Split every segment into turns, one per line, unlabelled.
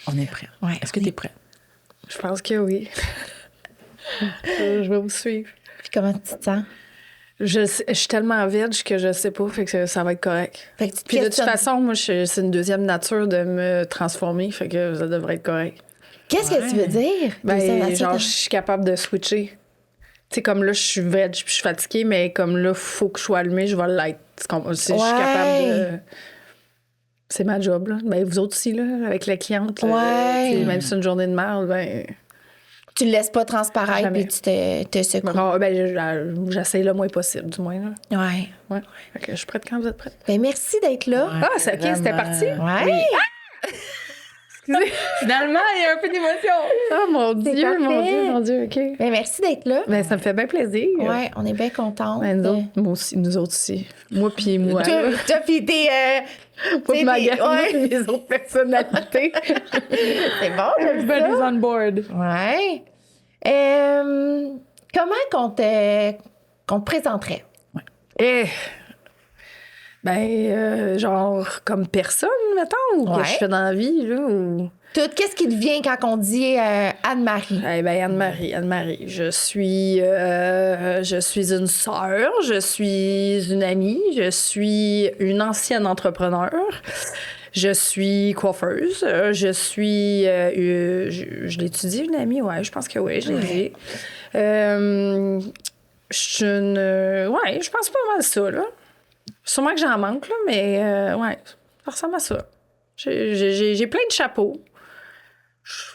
On est prêt.
Ouais,
Est-ce que tu es prête?
Je pense que oui. Je vais vous suivre.
Puis comment tu te sens?
Je suis tellement vierge que je sais pas, fait que ça va être correct.
Fait que tu te
Puis de toute
questionnes.
façon, moi, c'est une deuxième nature de me transformer, fait que ça devrait être correct.
Qu'est-ce que tu veux dire?
Ben, genre, je suis capable de switcher. Tu sais, comme là, je suis veg puis je suis fatiguée, mais comme là, faut que je sois allumée, je vais l'être. Je suis capable de... C'est ma job, là. Ben, vous autres aussi, là, avec la cliente. Là, même si c'est une journée de merde, ben...
Tu le laisses pas transparaître
Jamais.
puis tu te secoues.
Ben, j'essaie le moins possible, du moins, là.
Ouais.
Fait que je suis prête quand vous êtes prête.
Ben, merci d'être là.
Ah, c'est OK, c'était parti?
Ouais.
Oui. Excusez.
Finalement, il y a un peu d'émotion.
Oh, mon Dieu,
parfait.
mon Dieu, OK.
Ben, merci d'être là.
Ben, ça me fait bien plaisir.
Ouais, on est bien contents.
Ben, nous autres aussi. Moi puis moi.
Toi pis tes...
Pas
t'sais,
ma
les-
gang,
ouais.
puis les autres personnalités.
C'est bon, j'aime ça.
Everybody's on board.
Ouais. Comment qu'on te présenterait?
Eh, ben, genre, comme personne, mettons, ou
Ouais.
que je fais dans la vie, là, ou...
Tout, qu'est-ce qui te vient quand on dit Anne-Marie?
Eh ben, Anne-Marie, je suis une sœur, je suis une amie, je suis une ancienne entrepreneur, je suis coiffeuse, je suis... je l'étudie, une amie, ouais, je pense que oui, je l'ai dit. Je suis une... ouais, je pense pas mal ça, là. Sûrement que j'en manque, là, mais ouais, ça ressemble à ça. J'ai plein de chapeaux.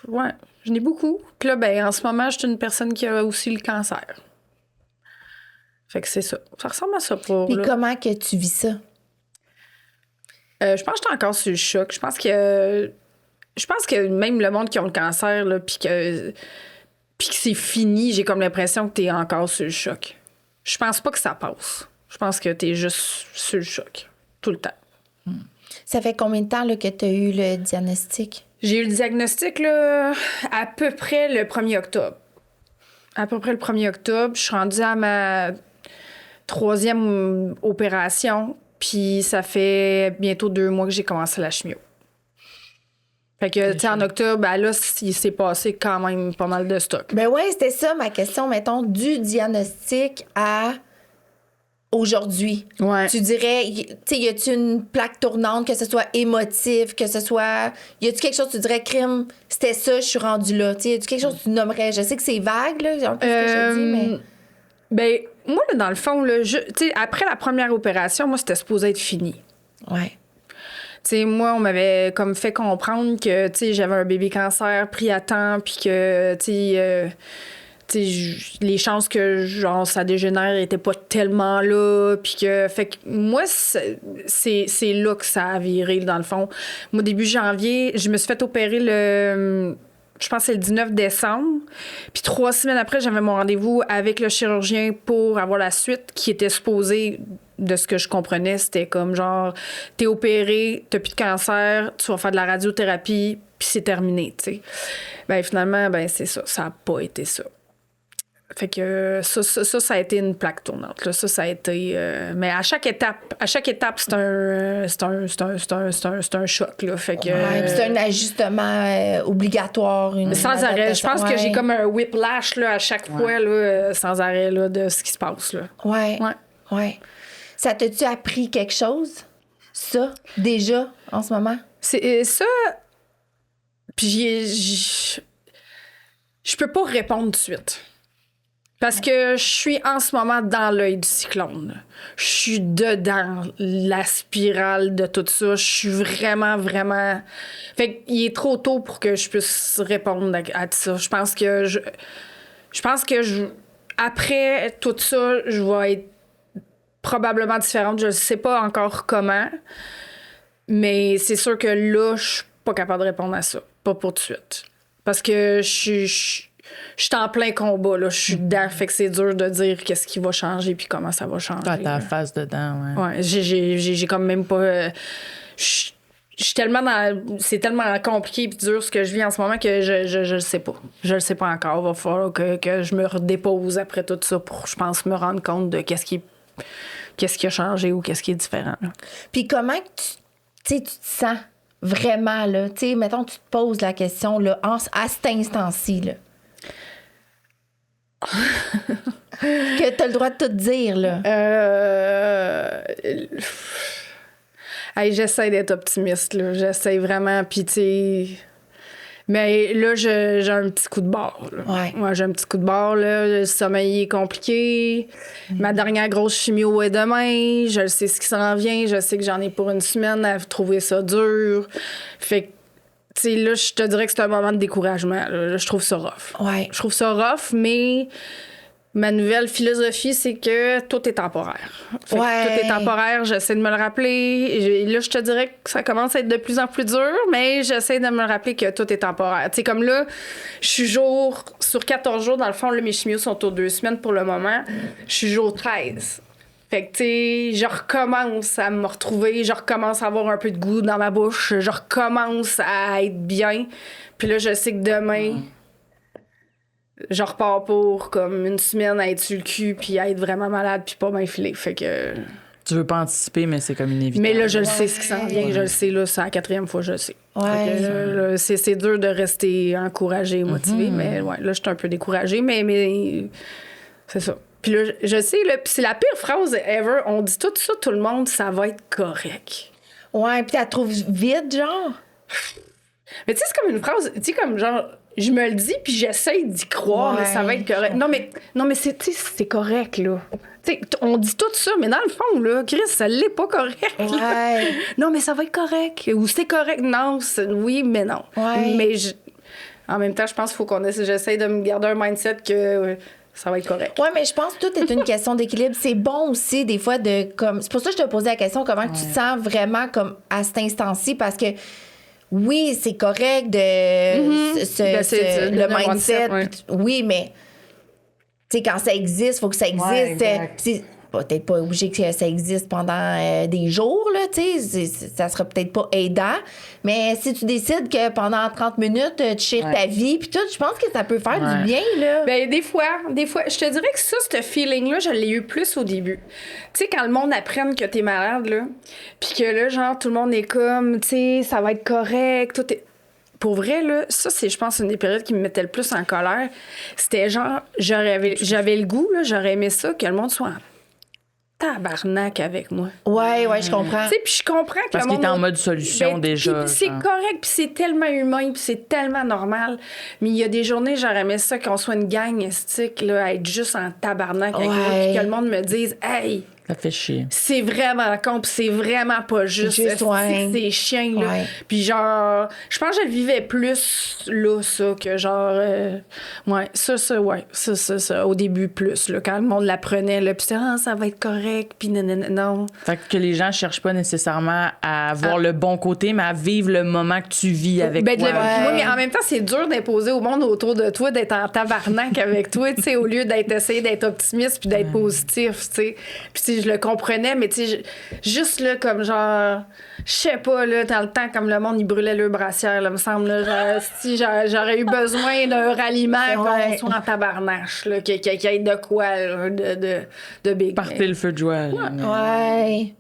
Ouais, j'en ai beaucoup. Puis là, ben, en ce moment, je suis une personne qui a aussi le cancer. Fait que c'est ça. Ça ressemble à ça pour...
Puis
là.
comment que tu vis ça?
Je pense que j'étais encore sur le choc. Je pense que même le monde qui a le cancer, là, puis que c'est fini, j'ai comme l'impression que t'es encore sur le choc. Je pense pas que ça passe. Je pense que t'es juste sur le choc. Tout le temps.
Ça fait combien de temps là, que tu as eu le diagnostic?
J'ai eu le diagnostic là, à peu près le 1er octobre. À peu près le 1er octobre. Je suis rendue à ma 3e opération. Puis ça fait bientôt 2 mois que j'ai commencé la chimio. Fait que, tu sais, en octobre, ben là, il s'est passé quand même pas mal de stock.
Ben ouais, c'était ça ma question, mettons, du diagnostic à aujourd'hui.
Ouais.
Tu dirais, tu sais, y a-tu une plaque tournante, que ce soit émotif, que ce soit... Y a-tu quelque chose, tu dirais, crime, c'était ça, je suis rendue là. Tu sais, y a-tu quelque chose que tu nommerais? Je sais que c'est vague, là, un peu ce que je dis, mais...
Ben, moi, là, dans le fond, là, tu sais, après la première opération, moi, c'était supposé être fini.
Ouais.
Tu sais, moi, on m'avait comme fait comprendre que, tu sais, j'avais un bébé cancer pris à temps, puis que, tu sais, les chances que, genre, ça dégénère étaient pas tellement là, puis que... Fait que moi, c'est là que ça a viré, dans le fond. Moi, début janvier, je me suis fait opérer je pense que c'est le 19 décembre. Puis 3 semaines après, j'avais mon rendez-vous avec le chirurgien pour avoir la suite qui était supposée, de ce que je comprenais, c'était comme genre, t'es opéré, t'as plus de cancer, tu vas faire de la radiothérapie, puis c'est terminé, tu sais. Ben finalement, ben c'est ça. Ça a pas été ça. Fait que ça a été une plaque tournante. Là. Ça a été... mais à chaque étape, c'est un choc. Là. Fait que,
Ouais, puis c'est un ajustement obligatoire.
sans arrêt. Je pense que
ouais.
j'ai comme un whiplash là, à chaque fois, là, sans arrêt, là, de ce qui se passe. Là.
Ouais. Ça t'a-tu appris quelque chose? Ça, déjà, en ce moment?
C'est ça... Puis je peux pas répondre tout de suite. Parce que je suis en ce moment dans l'œil du cyclone. Là. Je suis dedans la spirale de tout ça. Je suis vraiment, vraiment... Fait qu'il est trop tôt pour que je puisse répondre à ça. Je pense que après tout ça, je vais être probablement différente. Je ne sais pas encore comment. Mais c'est sûr que là, je suis pas capable de répondre à ça. Pas pour tout de suite. Parce que je suis en plein combat, là. Je suis dedans, fait que c'est dur de dire qu'est-ce qui va changer puis comment ça va changer.
Toi, t'as la face dedans, ouais.
Ouais, j'ai comme même pas... je suis tellement dans... C'est tellement compliqué puis dur ce que je vis en ce moment que je le sais pas. Je le sais pas encore. Il va falloir que je me redépose après tout ça pour, je pense, me rendre compte de qu'est-ce qui a changé ou qu'est-ce qui est différent. Là.
Puis comment que tu te sens Vraiment, là. Tu sais, mettons, tu te poses la question, là, à cet instant-ci, là. Que t'as le droit de tout dire, là.
Hey, j'essaie d'être optimiste, là. J'essaie vraiment, puis tu sais... Mais là, j'ai un petit coup de barre. Là.
Ouais.
Moi, j'ai un petit coup de barre. Là. Le sommeil est compliqué. Ma dernière grosse chimio est demain. Je sais ce qui s'en vient. Je sais que j'en ai pour une semaine à trouver ça dur. Fait que, tu sais, là, je te dirais que c'est un moment de découragement. Là, je trouve ça rough.
Ouais.
Je trouve ça rough, mais ma nouvelle philosophie, c'est que tout est temporaire. Fait que
Ouais.
tout est temporaire, j'essaie de me le rappeler. Et là, je te dirais que ça commence à être de plus en plus dur, mais j'essaie de me rappeler que tout est temporaire. Tu sais, comme là, je suis sur 14 jours, dans le fond, là, mes chimios sont aux 2 semaines pour le moment. Je suis jour 13. Fait que, tu sais, je recommence à me retrouver, je recommence à avoir un peu de goût dans ma bouche, je recommence à être bien. Puis là, je sais que demain... je repars pour comme une semaine à être sur le cul puis à être vraiment malade puis pas bien filé. Fait que...
Tu veux pas anticiper, mais c'est comme inévitable.
Mais là, je le sais ce qui s'en vient. Je le sais, là, c'est la 4e fois, je le sais.
Ouais.
Fait que, là, c'est dur de rester encouragé, motivé, mais ouais, là, je suis un peu découragée, mais c'est ça. Puis là, je sais, là, puis c'est la pire phrase ever. On dit tout ça, tout le monde, ça va être correct.
Ouais, puis tu la trouves vide, genre?
Mais tu sais, c'est comme une phrase, tu sais, comme genre, je me le dis, puis j'essaie d'y croire,
Ouais.
mais ça va être correct. Non, mais c'est, tu sais, c'est correct, là. Tu sais, on dit tout ça, mais dans le fond, là, Chris, ça l'est pas correct. là.
Ouais.
Non, mais ça va être correct. Ou c'est correct. Non, oui, mais non.
Ouais.
Mais en même temps, je pense qu'il faut j'essaie de me garder un mindset que ça va être correct.
Ouais, mais je pense que tout est une question d'équilibre. C'est bon aussi, des fois, de comme. C'est pour ça que je te posais la question, comment tu te sens vraiment comme à cet instant-ci, parce que. Oui, c'est correct de le mindset.
ouais.
Oui, mais tu sais, quand ça existe, il faut que ça existe.
Ouais, exact.
C'est peut-être pas obligé que ça existe pendant des jours, là, tu sais. Ça sera peut-être pas aidant. Mais si tu décides que pendant 30 minutes, tu chires ta vie, puis tout, je pense que ça peut faire du bien, là.
Ben, des fois, je te dirais que ça, ce feeling-là, je l'ai eu plus au début. Tu sais, quand le monde apprenne que t'es malade, là, puis que là, genre, tout le monde est comme, tu sais, ça va être correct, tout est... Pour vrai, là, ça, c'est, je pense, une des périodes qui me mettait le plus en colère. C'était genre, j'avais le goût, là, j'aurais aimé ça, que le monde soit en tabarnak avec moi.
Ouais, je comprends.
Tu sais, puis je comprends que
Parce
le
qu'il
monde...
était en mode solution déjà.
puis c'est
genre.
correct, puis c'est tellement humain, puis c'est tellement normal. Mais il y a des journées, j'aurais aimé ça qu'on soit une gang estique, là, à être juste en tabarnak avec moi, puis que le monde me dise « Hey,
Ça fait chier.
c'est vraiment con, puis c'est vraiment pas juste,
ouais.
c'est chiant, là.
Ouais.
Puis genre, je pense que je le vivais plus, là, ça, que genre... ouais, ça, au début, plus, là, quand le monde l'apprenait, là, puis c'était « Ah, ça va être correct », puis non.
Fait que les gens cherchent pas nécessairement à voir le bon côté, mais à vivre le moment que tu vis avec
Ben,
toi.
oui, mais en même temps, c'est dur d'imposer au monde autour de toi d'être en tabarnak avec toi, tu sais, au lieu d'essayer d'être optimiste puis d'être positif, tu sais. Puis si je le comprenais, mais tu sais, juste là, comme genre, je sais pas, là, dans le temps, comme le monde, il brûlait le brassière, là, me semble, là, genre, si j'aurais eu besoin d'un ralliement, qu'on soit en tabarnache, là, qu'il y ait de quoi, là, de big.
Partez le feu de joie. là.
Ouais.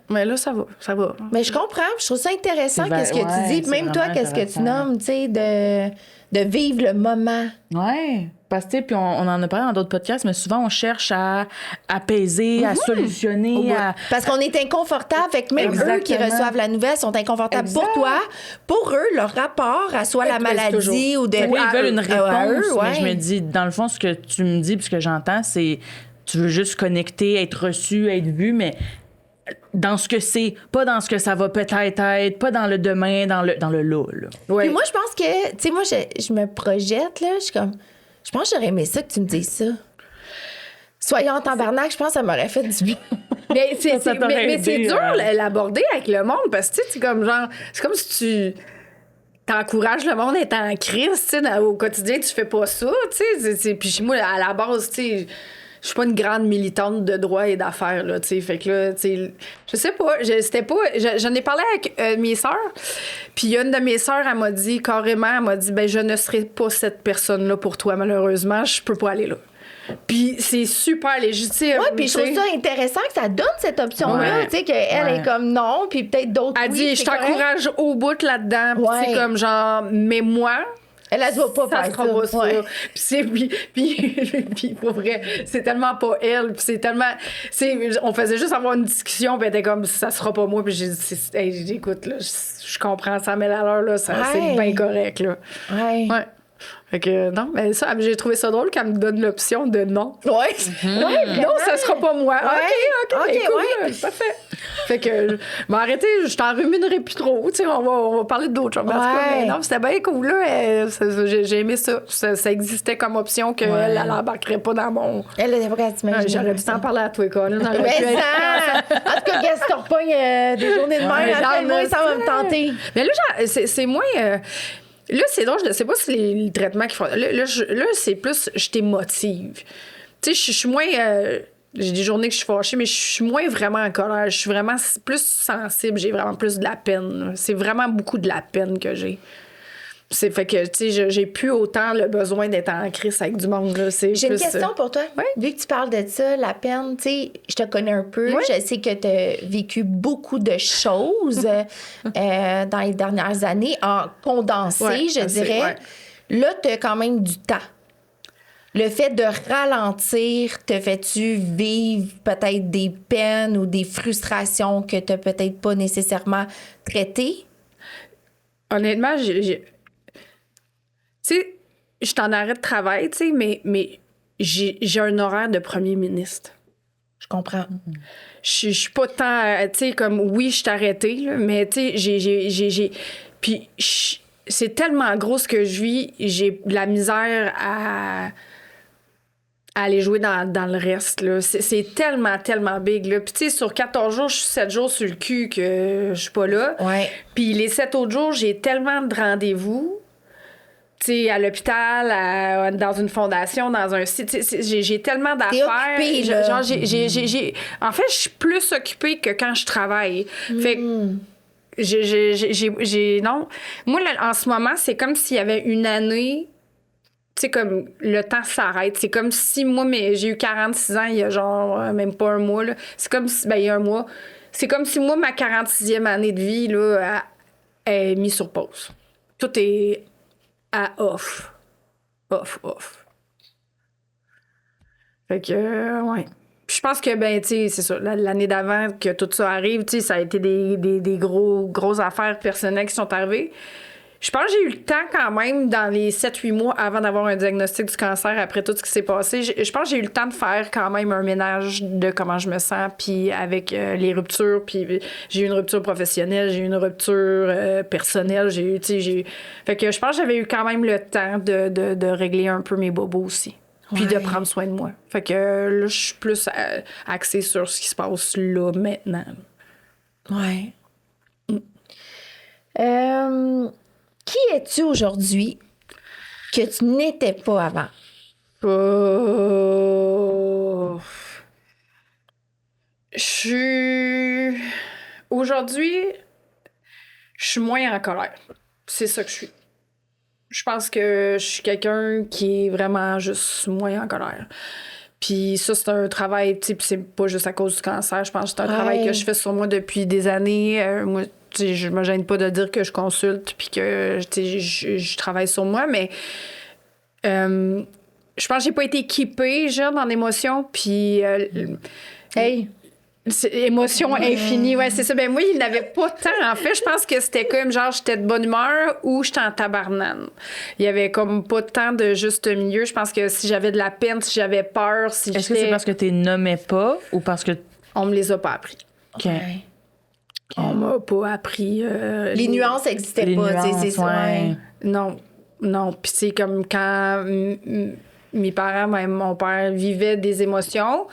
Mais là, ça va.
Mais je comprends. Je trouve ça intéressant,
C'est
qu'est-ce que
ouais,
tu dis. Puis
c'est
même toi,
vraiment
qu'est-ce que tu
intéressant.
nommes, tu sais, de vivre le moment.
Ouais. Parce que, puis on en a parlé dans d'autres podcasts, mais souvent, on cherche à apaiser, à solutionner, à...
Parce qu'on est inconfortable. Fait que même eux qui
Exactement.
reçoivent la nouvelle sont inconfortables
Exact.
pour toi. Pour eux, leur rapport à soit la maladie ou de...
Oui, ils veulent une réponse,
à eux,
mais je
ouais.
me dis, dans le fond, ce que tu me dis, puis ce que j'entends, c'est tu veux juste connecter, être reçu, être vu, mais dans ce que c'est, pas dans ce que ça va peut-être être, pas dans le demain, dans le là.
Ouais.
Puis moi, je pense que... Tu sais, moi, je me projette, là. Je suis comme... Je pense que j'aurais aimé ça que tu me dises ça. Soyons en tabarnak, je pense que ça m'aurait fait du bien.
Mais c'est
Ça t'aurait
mais c'est
aidé,
dur
hein.
l'aborder avec le monde parce que tu sais, c'est comme genre, c'est comme si tu t'encourages le monde à être en crise, tu sais, au quotidien, tu fais pas ça, tu sais. Puis moi, à la base, tu sais, je suis pas une grande militante de droit et d'affaires, là, tu sais. Fait que là, tu sais, je sais pas, j'en ai parlé avec mes sœurs, puis une de mes sœurs, elle m'a dit carrément, ben je ne serai pas cette personne-là pour toi, malheureusement, je peux pas aller là. Puis c'est super légitime.
Ouais, puis je trouve ça intéressant que ça donne cette option-là,
Ouais.
tu sais, qu'elle
Ouais.
est comme non, puis peut-être d'autres.
Elle
oui,
dit,
c'est
je t'encourage
correct.
au bout là-dedans. Puis
Ouais.
c'est comme genre, mais moi,
Elle doit pas
ça
faire
sera pas ça.
Ouais.
Puis pour vrai, c'est tellement pas elle. Puis c'est tellement. On faisait juste avoir une discussion, puis elle était comme, ça sera pas moi. Puis j'ai dit, hey, écoute, là, je comprends, ça met à l'heure, là, c'est
Ouais.
bien correct, là.
Ouais.
Ouais. Fait que non, mais ça, j'ai trouvé ça drôle qu'elle me donne l'option de non.
Ouais.
Non, ça sera pas moi.
Ouais.
OK,
OK,
cool,
ouais.
là, parfait. Fait que, arrêtez, je t'en ruminerai plus trop. Tu sais, on va parler d'autres choses. Mais en tout cas,
Ouais.
mais non, c'était bien cool, là. J'ai aimé ça. Ça existait comme option qu'elle, elle embarquerait pas dans mon.
Elle n'était pas quand tu m'imagines.
J'aurais dû t'en parler à toi, Colin. On aurait
Mais
pu être-
ça! En tout cas, Gaston repogne des journées de
Ouais,
même. Appelle-moi,
genre,
ça va me tenter.
Mais là, c'est moins. Là, c'est drôle, je ne sais pas si les traitements qu'ils font. Là, c'est plus, je t'émotive. Tu sais, je suis moins. J'ai des journées que je suis fâchée, mais je suis moins vraiment en colère. Je suis vraiment plus sensible. J'ai vraiment plus de la peine. Là. C'est vraiment beaucoup de la peine que j'ai. C'est fait que, tu sais, j'ai plus autant le besoin d'être en crise avec du monde. Là. C'est
J'ai une
plus,
question pour toi.
Ouais.
Vu que tu parles de ça, la peine, tu sais, je te connais un peu.
Ouais.
Je sais que tu as vécu beaucoup de choses dans les dernières années, en condensé,
Ouais,
je
assez,
dirais.
ouais.
Là, tu as quand même du temps. Le fait de ralentir, te fait-tu vivre peut-être des peines ou des frustrations que tu n'as peut-être pas nécessairement traitées?
Honnêtement, tu sais, je suis en arrêt de travail, tu sais, mais j'ai un horaire de premier ministre.
Je comprends.
Je suis pas tant, tu sais, comme, oui, je suis arrêtée, là, mais tu sais, puis c'est tellement gros ce que je vis, j'ai de la misère à aller jouer dans le reste, là. C'est tellement, tellement big, là. Puis tu sais, sur 14 jours, je suis 7 jours sur le cul que je suis pas là.
Ouais.
Puis les 7 autres jours, j'ai tellement de rendez-vous. Tu sais, à l'hôpital, dans une fondation, dans un site. J'ai tellement d'affaires.
occupée, là.
Genre, en fait, je suis plus occupée que quand je travaille. Fait que non. Moi, là, en ce moment, c'est comme s'il y avait une année. Tu sais, comme le temps s'arrête. C'est comme si moi, j'ai eu 46 ans il y a genre même pas un mois. Là. C'est comme si, il y a un mois. C'est comme si moi, ma 46e année de vie, là, est mise sur pause. Tout est à off. Off. Fait que, ouais. Puis je pense que, tu sais, c'est ça, l'année d'avant que tout ça arrive, tu sais, ça a été des grosses affaires personnelles qui sont arrivées. Je pense que j'ai eu le temps quand même, dans les 7-8 mois avant d'avoir un diagnostic du cancer, après tout ce qui s'est passé, je pense que j'ai eu le temps de faire quand même un ménage de comment je me sens, puis avec les ruptures, puis j'ai eu une rupture professionnelle, j'ai eu une rupture personnelle, Fait que je pense que j'avais eu quand même le temps de régler un peu mes bobos aussi, puis de prendre soin de moi. Fait que là, je suis plus axée sur ce qui se passe là, maintenant.
Ouais. Qui es-tu aujourd'hui que tu n'étais pas avant?
Je suis. Aujourd'hui, je suis moins en colère. C'est ça que je suis. Je pense que je suis quelqu'un qui est vraiment juste moins en colère. Puis ça, c'est un travail, tu sais, puis c'est pas juste à cause du cancer. Je pense que c'est un travail que je fais sur moi depuis des années. Moi, tu sais, je me gêne pas de dire que je consulte puis que, tu sais, je travaille sur moi, mais je pense que j'ai pas été équipée, genre, en émotion, puis...
Hey!
C'est émotion infinie, ouais, c'est ça. Ben moi, il n'avait pas tant. En fait, je pense que c'était comme genre j'étais de bonne humeur ou j'étais en tabarnane. Il y avait comme pas tant de juste milieu. Je pense que si j'avais de la peine, si j'avais peur, si
Est-ce que c'est parce que tu nommais pas ou parce que.
on me les a pas appris.
OK.
Ouais.
On m'a pas appris.
Les nuances n'existaient
Les
pas, tu sais,
nuances,
c'est ça.
ouais.
Non. Puis c'est comme quand mes parents, même mon père, vivaient des émotions.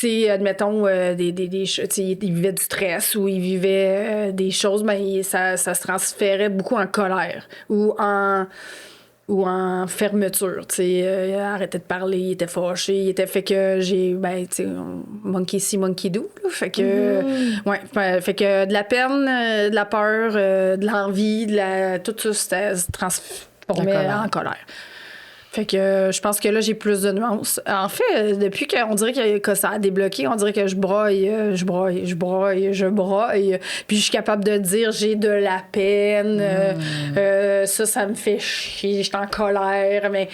Tu sais, admettons, tu sais, ils vivaient du stress ou ils vivaient des choses, ben, ça se transférait beaucoup en colère ou en fermeture. Tu sais, il arrêtait de parler, il était fâché, il était fait que j'ai, ben, tu sais, monkey see, monkey do. Là, fait que, fait que de la peine, de la peur, de l'envie, tout ça, c'était se transformait en colère. Fait que je pense que là, j'ai plus de nuances. En fait, depuis qu'on dirait que ça a débloqué, on dirait que je broye. Puis je suis capable de dire j'ai de la peine. Ça me fait chier. Je suis en colère. Mais...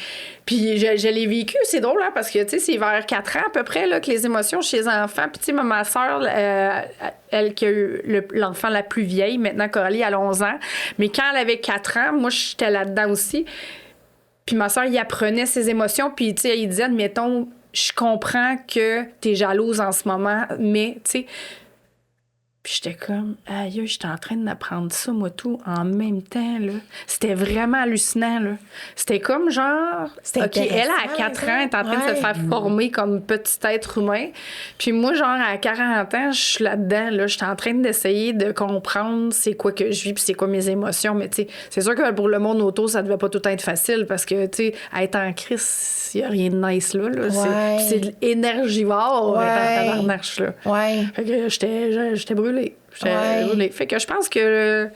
Puis je l'ai vécu, c'est drôle, hein, parce que, tu sais, c'est vers 4 ans à peu près là, que les émotions chez les enfants. Puis, tu sais, ma soeur, elle qui a eu l'enfant la plus vieille, maintenant Coralie, elle a 11 ans. Mais quand elle avait 4 ans, moi, j'étais là-dedans aussi. Puis ma soeur, il apprenait ses émotions, puis, tu sais, il disait, admettons, je comprends que t'es jalouse en ce moment, mais, tu sais... Puis j'étais comme, aïe, j'étais en train d'apprendre ça, moi, tout, en même temps, là. C'était vraiment hallucinant, là. C'était comme genre, OK, elle, à 4 ans, elle est en train de se faire former comme petit être humain. Puis moi, genre, à 40 ans, je suis là-dedans, là. J'étais en train d'essayer de comprendre c'est quoi que je vis puis c'est quoi mes émotions. Mais, tu sais, c'est sûr que pour le monde autour, ça devait pas tout être facile parce que, tu sais, être en crise, il y a rien de nice, là. C'est de énergivore, être en tabarnache, là.
Ouais.
Fait que j'étais brûlée. Brûlée. Fait que je pense que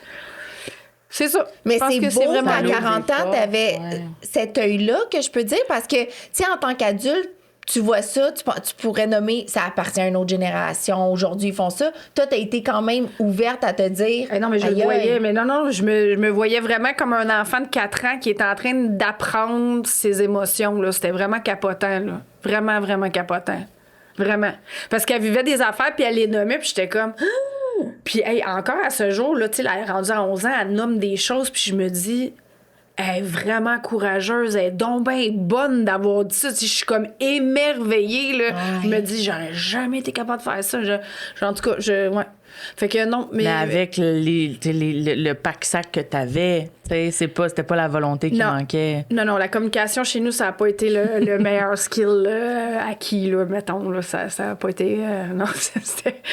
c'est ça.
Mais c'est beau
vraiment
qu'à 40 ans, t'avais cet œil-là, que je peux dire, parce que, tu sais, en tant qu'adulte, tu vois ça, tu pourrais nommer, ça appartient à une autre génération, aujourd'hui, ils font ça. Toi, t'as été quand même ouverte à te dire...
non, mais je le voyais, mais non, je me voyais vraiment comme un enfant de 4 ans qui était en train d'apprendre ses émotions, là. C'était vraiment capotant, là. Vraiment, vraiment capotant. Vraiment. Parce qu'elle vivait des affaires, puis elle les nommait, puis j'étais comme... Puis, hey, encore à ce jour, là, tu sais, elle est rendue à 11 ans, elle nomme des choses, puis je me dis, elle est vraiment courageuse, elle est donc bien bonne d'avoir dit ça. Tu sais, je suis comme émerveillée, là. Je me dis, j'aurais jamais été capable de faire ça. En tout cas, ouais. Fait que non, mais
avec le pack-sac que t'avais, c'était pas la volonté qui manquait.
Non, la communication chez nous, ça a pas été le meilleur skill acquis, là, mettons. Là, ça a pas été... non,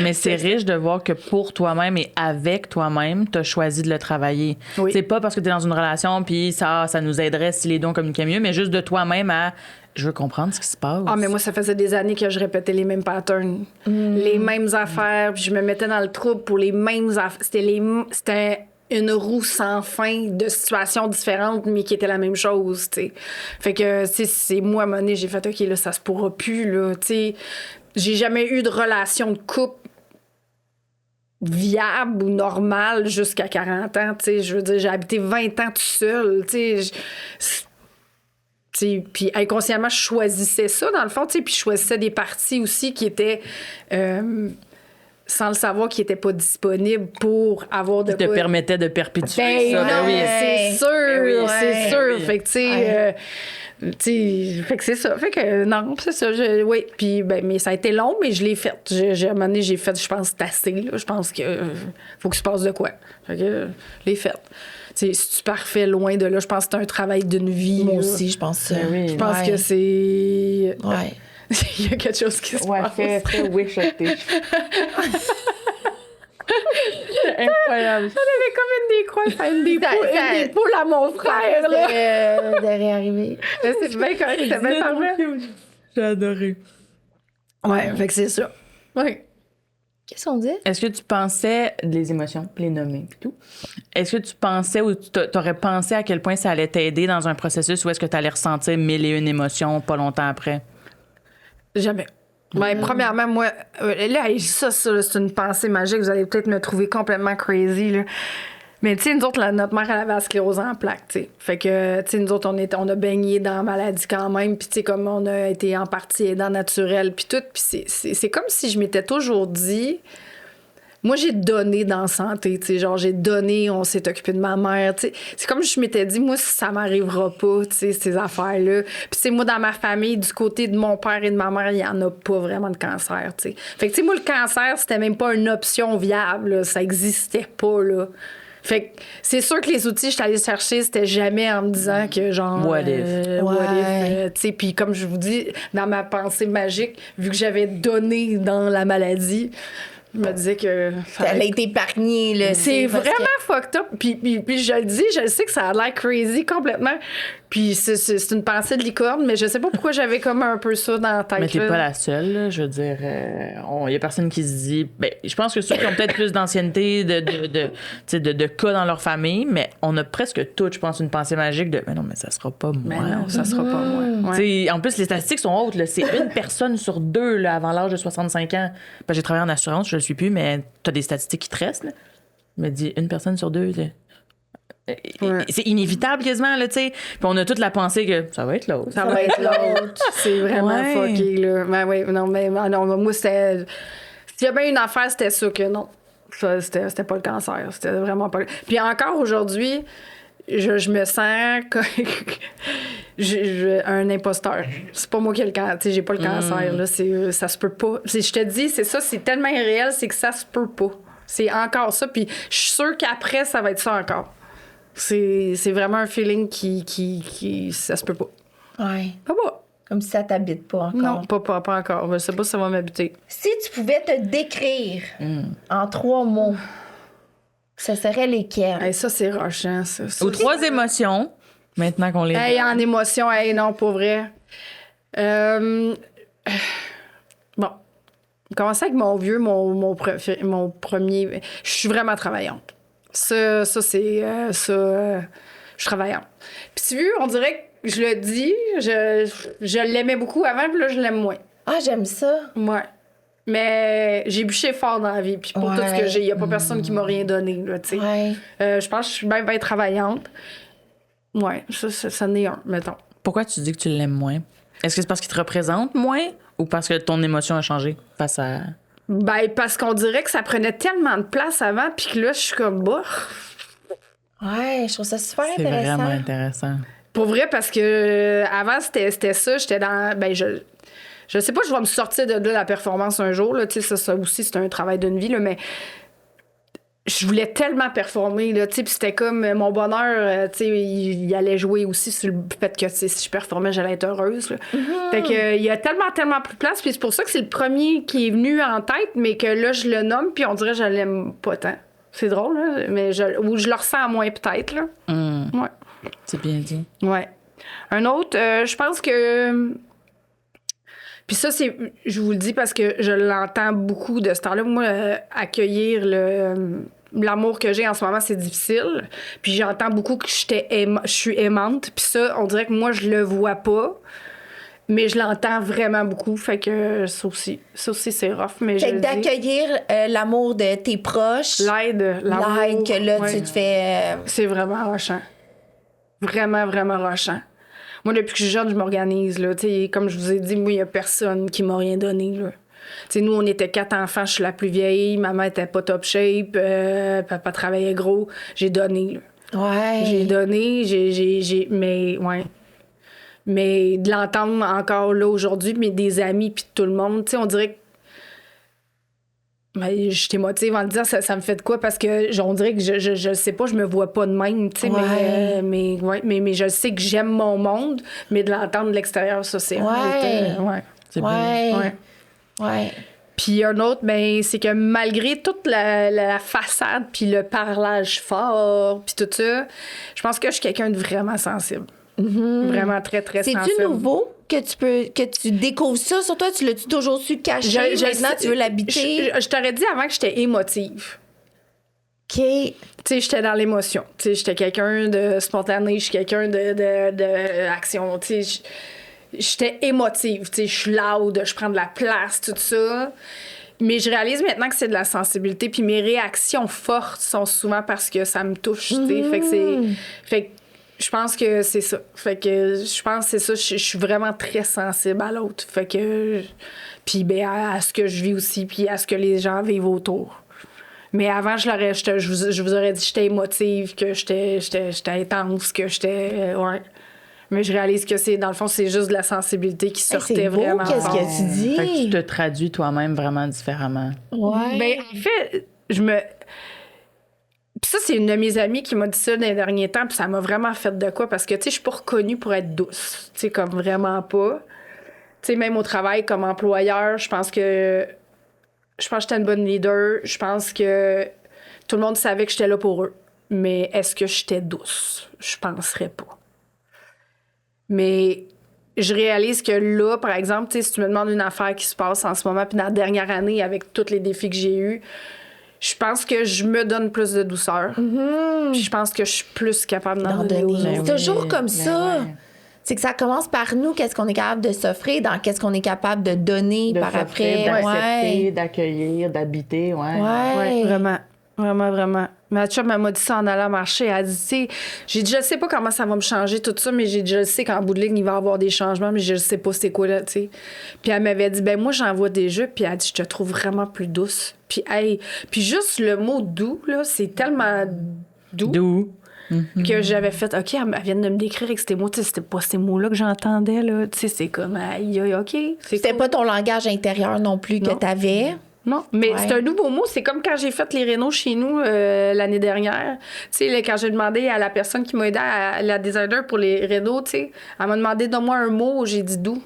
Mais c'est riche de voir que pour toi-même et avec toi-même, t'as choisi de le travailler.
Oui.
C'est pas parce que t'es dans une relation puis ça nous aiderait si les deux communiquaient mieux, mais juste de toi-même à... Je veux comprendre ce qui se passe.
Ah, mais moi, ça faisait des années que je répétais les mêmes patterns. Les mêmes affaires. Puis je me mettais dans le trouble pour les mêmes affaires. C'était une roue sans fin de situations différentes, mais qui étaient la même chose, tu sais. Fait que, tu sais, c'est moi, à un moment donné, j'ai fait, OK, là, ça se pourra plus, là, tu sais. J'ai jamais eu de relation de couple viable ou normale jusqu'à 40 ans, tu sais. Je veux dire, j'ai habité 20 ans tout seul, tu sais. Puis inconsciemment, je choisissais ça, dans le fond, puis je choisissais des parties aussi qui étaient, sans le savoir, qui n'étaient pas disponibles pour avoir de
quoi... Qui te permettait de perpétuer ça.
Non, c'est sûr, c'est sûr. Fait que, fait que c'est ça. Fait que, non, c'est ça. Oui, puis, mais ça a été long, mais je l'ai fait. À un moment donné, j'ai fait, je pense, c'est assez, là. Je pense que faut qu'il se passe de quoi. Fait que, je l'ai fait. C'est super parfait, loin de là. Je pense que c'est un travail d'une vie.
Moi
là.
aussi, je pense ça.
Je pense que c'est...
Ouais.
Il y a quelque chose qui se passe.
Fais wish avec tes cheveux. Incroyable.
Ça avait comme une décroix, une des poules à mon frère, là.
De réarriver.
C'est bien correct, c'était bien parfait.
J'ai adoré.
Ouais, fait que c'est ça. Ouais.
Qu'est-ce qu'on dit?
Est-ce que tu pensais, les émotions, les nommer et tout, est-ce que tu pensais ou t'aurais pensé à quel point ça allait t'aider dans un processus ou est-ce que tu allais ressentir 1001 émotions pas longtemps après?
Jamais. Ben, premièrement, moi, là, ça, c'est une pensée magique. Vous allez peut-être me trouver complètement crazy, là. Mais, tu sais, nous autres, notre mère, elle avait la sclérose en plaques, tu sais. Fait que, tu sais, nous autres, on a baigné dans la maladie quand même. Puis, tu sais, comme on a été en partie aidant naturel, puis tout. Puis c'est comme si je m'étais toujours dit... Moi, j'ai donné dans la santé, tu sais, genre, j'ai donné, on s'est occupé de ma mère, tu sais. C'est comme je m'étais dit, moi, ça m'arrivera pas, tu sais, ces affaires-là. Puis, c'est moi, dans ma famille, du côté de mon père et de ma mère, il y en a pas vraiment de cancer, tu sais. Fait que, tu sais, moi, le cancer, c'était même pas une option viable, là. Ça existait pas, là. Fait que c'est sûr que les outils que je suis allée chercher, c'était jamais en me disant que genre...
What if?
Tu sais, puis comme je vous dis, dans ma pensée magique, vu que j'avais donné dans la maladie... Je me disais que...
Elle a été épargnée, là.
C'est vraiment fucked up. Puis je le dis, je sais que ça a l'air crazy complètement. Puis c'est une pensée de licorne, mais je sais pas pourquoi j'avais comme un peu ça dans la tête.
Mais t'es
là.
pas la seule, là. Je veux dire, il y a personne qui se dit. Ben, je pense que ceux qui ont peut-être plus d'ancienneté, de cas dans leur famille, mais on a presque tous, je pense, une pensée magique de. Mais non, mais ça sera pas moi.
Mais non, ça sera pas moi. Ouais.
T'sais, en plus, les statistiques sont hautes. Là. C'est une personne sur deux là, avant l'âge de 65 ans. Ben, j'ai travaillé en assurance, je le suis plus, mais t'as des statistiques qui te restent. Là. Je me dis, une personne sur deux.
Ouais.
C'est inévitable quasiment, là, tu sais. Puis on a toute la pensée que ça va être l'autre.
Ça va être l'autre. C'est vraiment
Ouais.
fucké, là. Ben oui, non, mais non, moi, c'était... S'il y a bien une affaire, c'était ça que non. Ça, c'était pas le cancer. C'était vraiment pas... Puis encore aujourd'hui, je me sens comme un imposteur. C'est pas moi qui ai le cancer. J'ai pas le cancer, là. Ça se peut pas. Je te dis, c'est ça, c'est tellement irréel, c'est que ça se peut pas. C'est encore ça. Puis je suis sûre qu'après, ça va être ça encore. C'est vraiment un feeling qui ça se peut pas.
Ouais.
Pas.
Comme si ça t'habite pas encore.
Non, pas encore. Je sais pas si ça va m'habiter.
Si tu pouvais te décrire en 3 mots, ce serait lesquels?
Hey, ça, c'est rushant, ça.
Ou 3 émotions, maintenant qu'on les
Hey, en émotion, hey, non, pour vrai. Bon. Commencer avec mon vieux, mon premier. Je suis vraiment travaillante. Ça, c'est. Je suis travaillante. Puis, tu vois, on dirait que je le dis, je l'aimais beaucoup avant, puis là, je l'aime moins.
Ah, j'aime ça.
Ouais. Mais j'ai bûché fort dans la vie. Puis pour tout ce que j'ai, il n'y a pas personne qui m'a rien donné, là, tu sais.
Ouais.
Je pense que je suis bien travaillante. Ouais, ça n'est un, mettons.
Pourquoi tu dis que tu l'aimes moins? Est-ce que c'est parce qu'il te représente moins ou parce que ton émotion a changé face à...
Ben, parce qu'on dirait que ça prenait tellement de place avant, puis que là, je suis comme, bah.
Ouais, je trouve ça super
C'est
intéressant.
vraiment intéressant.
Pour vrai, parce que avant c'était ça, j'étais dans. Ben, je sais pas, je vais me sortir de là, la performance un jour, là, tu sais, ça aussi, c'est un travail d'une vie, là, mais je voulais tellement performer, là, tu sais, puis c'était comme mon bonheur, tu sais, il allait jouer aussi sur le fait que, tu sais, si je performais, j'allais être heureuse, là. Fait que, il y a tellement plus de place, puis c'est pour ça que c'est le premier qui est venu en tête, mais que là, je le nomme, puis on dirait que je l'aime pas tant. C'est drôle, là, mais ou je le ressens moins, peut-être, là. Ouais.
C'est bien dit.
Ouais. Un autre, je pense que... Puis ça, je vous le dis parce que je l'entends beaucoup de ce temps-là. Moi, accueillir l'amour que j'ai en ce moment, c'est difficile. Puis j'entends beaucoup que je suis aimante. Puis ça, on dirait que moi, je le vois pas. Mais je l'entends vraiment beaucoup. Fait que ça aussi c'est rough. Mais
Fait que d'accueillir l'amour de tes proches.
L'aide, l'amour.
L'aide que là,
ouais.
tu te fais...
C'est vraiment rochant. Vraiment, vraiment rochant. Moi, depuis que je suis jeune, je m'organise. Là. Comme je vous ai dit, moi, il n'y a personne qui m'a rien donné. Là. Nous, on était 4 enfants. Je suis la plus vieille. Maman était pas top shape. Papa travaillait gros. J'ai donné. Là.
Ouais.
J'ai donné. Mais, ouais. Mais de l'entendre encore là aujourd'hui, mais des amis puis tout le monde, on dirait que ben, je t'émotive en le disant, ça me fait de quoi? Parce que on dirait que je sais pas, je me vois pas de même, tu sais,
Ouais.
mais je sais que j'aime mon monde, mais de l'entendre de l'extérieur, ça, c'est...
Ouais.
C'est
Ouais.
bien.
Ouais.
Ouais.
Puis un autre, ben, c'est que malgré toute la façade puis le parlage fort puis tout ça, je pense que je suis quelqu'un de vraiment sensible. Vraiment très, très sensible.
C'est-tu nouveau que tu découvres ça sur toi? Tu l'as-tu toujours su cacher? Maintenant, tu veux l'habiter?
Je t'aurais dit avant que j'étais émotive.
OK.
Tu sais, j'étais dans l'émotion. Tu sais, j'étais quelqu'un de spontané, je suis quelqu'un de action. Tu sais, j'étais émotive. Tu sais, je suis loud, je prends de la place, tout ça. Mais je réalise maintenant que c'est de la sensibilité. Puis mes réactions fortes sont souvent parce que ça me touche. Tu sais, fait que je pense que c'est ça. Fait que je pense que c'est ça. Je suis vraiment très sensible à l'autre. Fait que... Puis ben, à ce que je vis aussi, puis à ce que les gens vivent autour. Mais avant, je vous aurais dit que j'étais émotive, que j'étais intense, que j'étais... ouais. Mais je réalise que dans le fond, c'est juste de la sensibilité qui sortait
c'est beau,
vraiment
qu'est-ce
fort.
que tu dis?
Fait que tu te traduis toi-même vraiment différemment.
Ouais.
Ben, en fait, Puis ça, c'est une de mes amies qui m'a dit ça dans les derniers temps, puis ça m'a vraiment fait de quoi, parce que, tu sais, je suis pas reconnue pour être douce. Tu sais, comme vraiment pas. Tu sais, même au travail, comme employeur, je pense que j'étais une bonne leader. Je pense que tout le monde savait que j'étais là pour eux. Mais est-ce que j'étais douce? Je penserais pas. Mais je réalise que là, par exemple, tu sais, si tu me demandes une affaire qui se passe en ce moment, puis dans la dernière année, avec tous les défis que j'ai eus, je pense que je me donne plus de douceur. Puis je pense que je suis plus capable d'en donner aux autres.
C'est toujours comme ça.
ouais.
C'est que ça commence par nous, qu'est-ce qu'on est capable de s'offrir, dans qu'est-ce qu'on est capable de donner
De
par
s'offrir,
après.
d'accepter,
Ouais.
d'accueillir, d'habiter, ouais.
Ouais, vraiment. Vraiment, vraiment. Ma chum, elle m'a dit ça en allant marcher. Elle a dit, tu sais, j'ai dit, je sais pas comment ça va me changer tout ça, mais j'ai dit, je sais qu'en bout de ligne, il va y avoir des changements, mais je sais pas c'est quoi, là, tu sais. Puis elle m'avait dit, ben moi, j'en vois déjà, puis elle a dit, je te trouve vraiment plus douce. Puis, hey, puis juste le mot doux, là, c'est tellement doux.
D'où?
Que j'avais fait, OK, elle vient de me décrire avec ces mots. Tu sais, c'était pas ces mots-là que j'entendais, là. Tu sais, c'est comme, aïe, OK.
C'était pas ton langage intérieur non plus que
Non.
t'avais.
Non, mais
Ouais.
c'est un nouveau mot. C'est comme quand j'ai fait les rénaux chez nous l'année dernière. Tu sais, là, quand j'ai demandé à la personne qui m'a aidé, à la designer pour les rénaux, tu sais, elle m'a demandé donne-moi un mot, j'ai dit doux.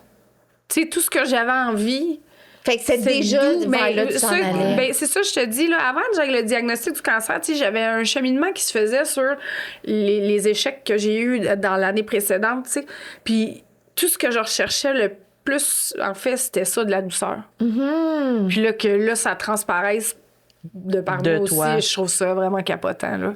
Tu sais, tout ce que j'avais envie.
Fait que c'est déjà
doux,
vers là, tu t'en allais.
ben, c'est ça, je te dis, là, avant que j'aille le diagnostic du cancer, tu sais, j'avais un cheminement qui se faisait sur les échecs que j'ai eus dans l'année précédente, tu sais. Puis tout ce que je recherchais le plus, en fait, c'était ça, de la douceur. Puis là, que là, ça transparaisse de par
De
moi
toi.
aussi, je trouve ça vraiment capotant, là.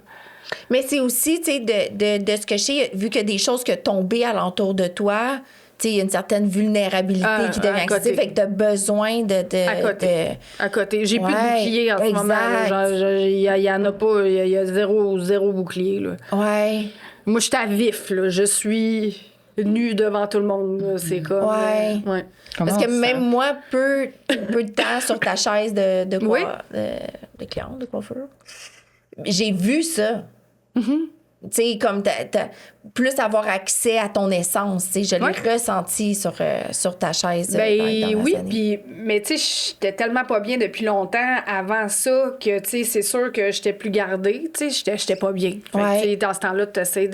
Mais c'est aussi, tu sais, de ce que je sais, vu qu'il y a des choses qui ont tombé alentour de toi, tu sais, il y a une certaine vulnérabilité qui devient
à côté.
accessible. Fait que t'as besoin
À côté. À côté. J'ai plus de
Ouais,
bouclier en ce moment.
exact.
Il y en a pas. Il y a zéro bouclier, là.
Ouais.
Moi, je suis à vif, là. Je suis nue devant tout le monde, là. C'est comme...
Ouais.
ouais.
Comment
Parce que
on se
même
sent?
moi, peu de temps sur ta chaise de quoi?
Oui.
De client, de coiffeur. J'ai vu ça. Tu sais, comme plus avoir accès à ton essence. Tu sais, je l'ai
Ouais.
ressenti sur ta chaise. dans les
Ben
dernières
oui,
années.
puis mais tu sais, j'étais tellement pas bien depuis longtemps avant ça que tu sais, c'est sûr que j'étais plus gardée, tu sais, j'étais pas bien. Fait que,
Ouais.
tu sais, dans ce temps-là, tu essaies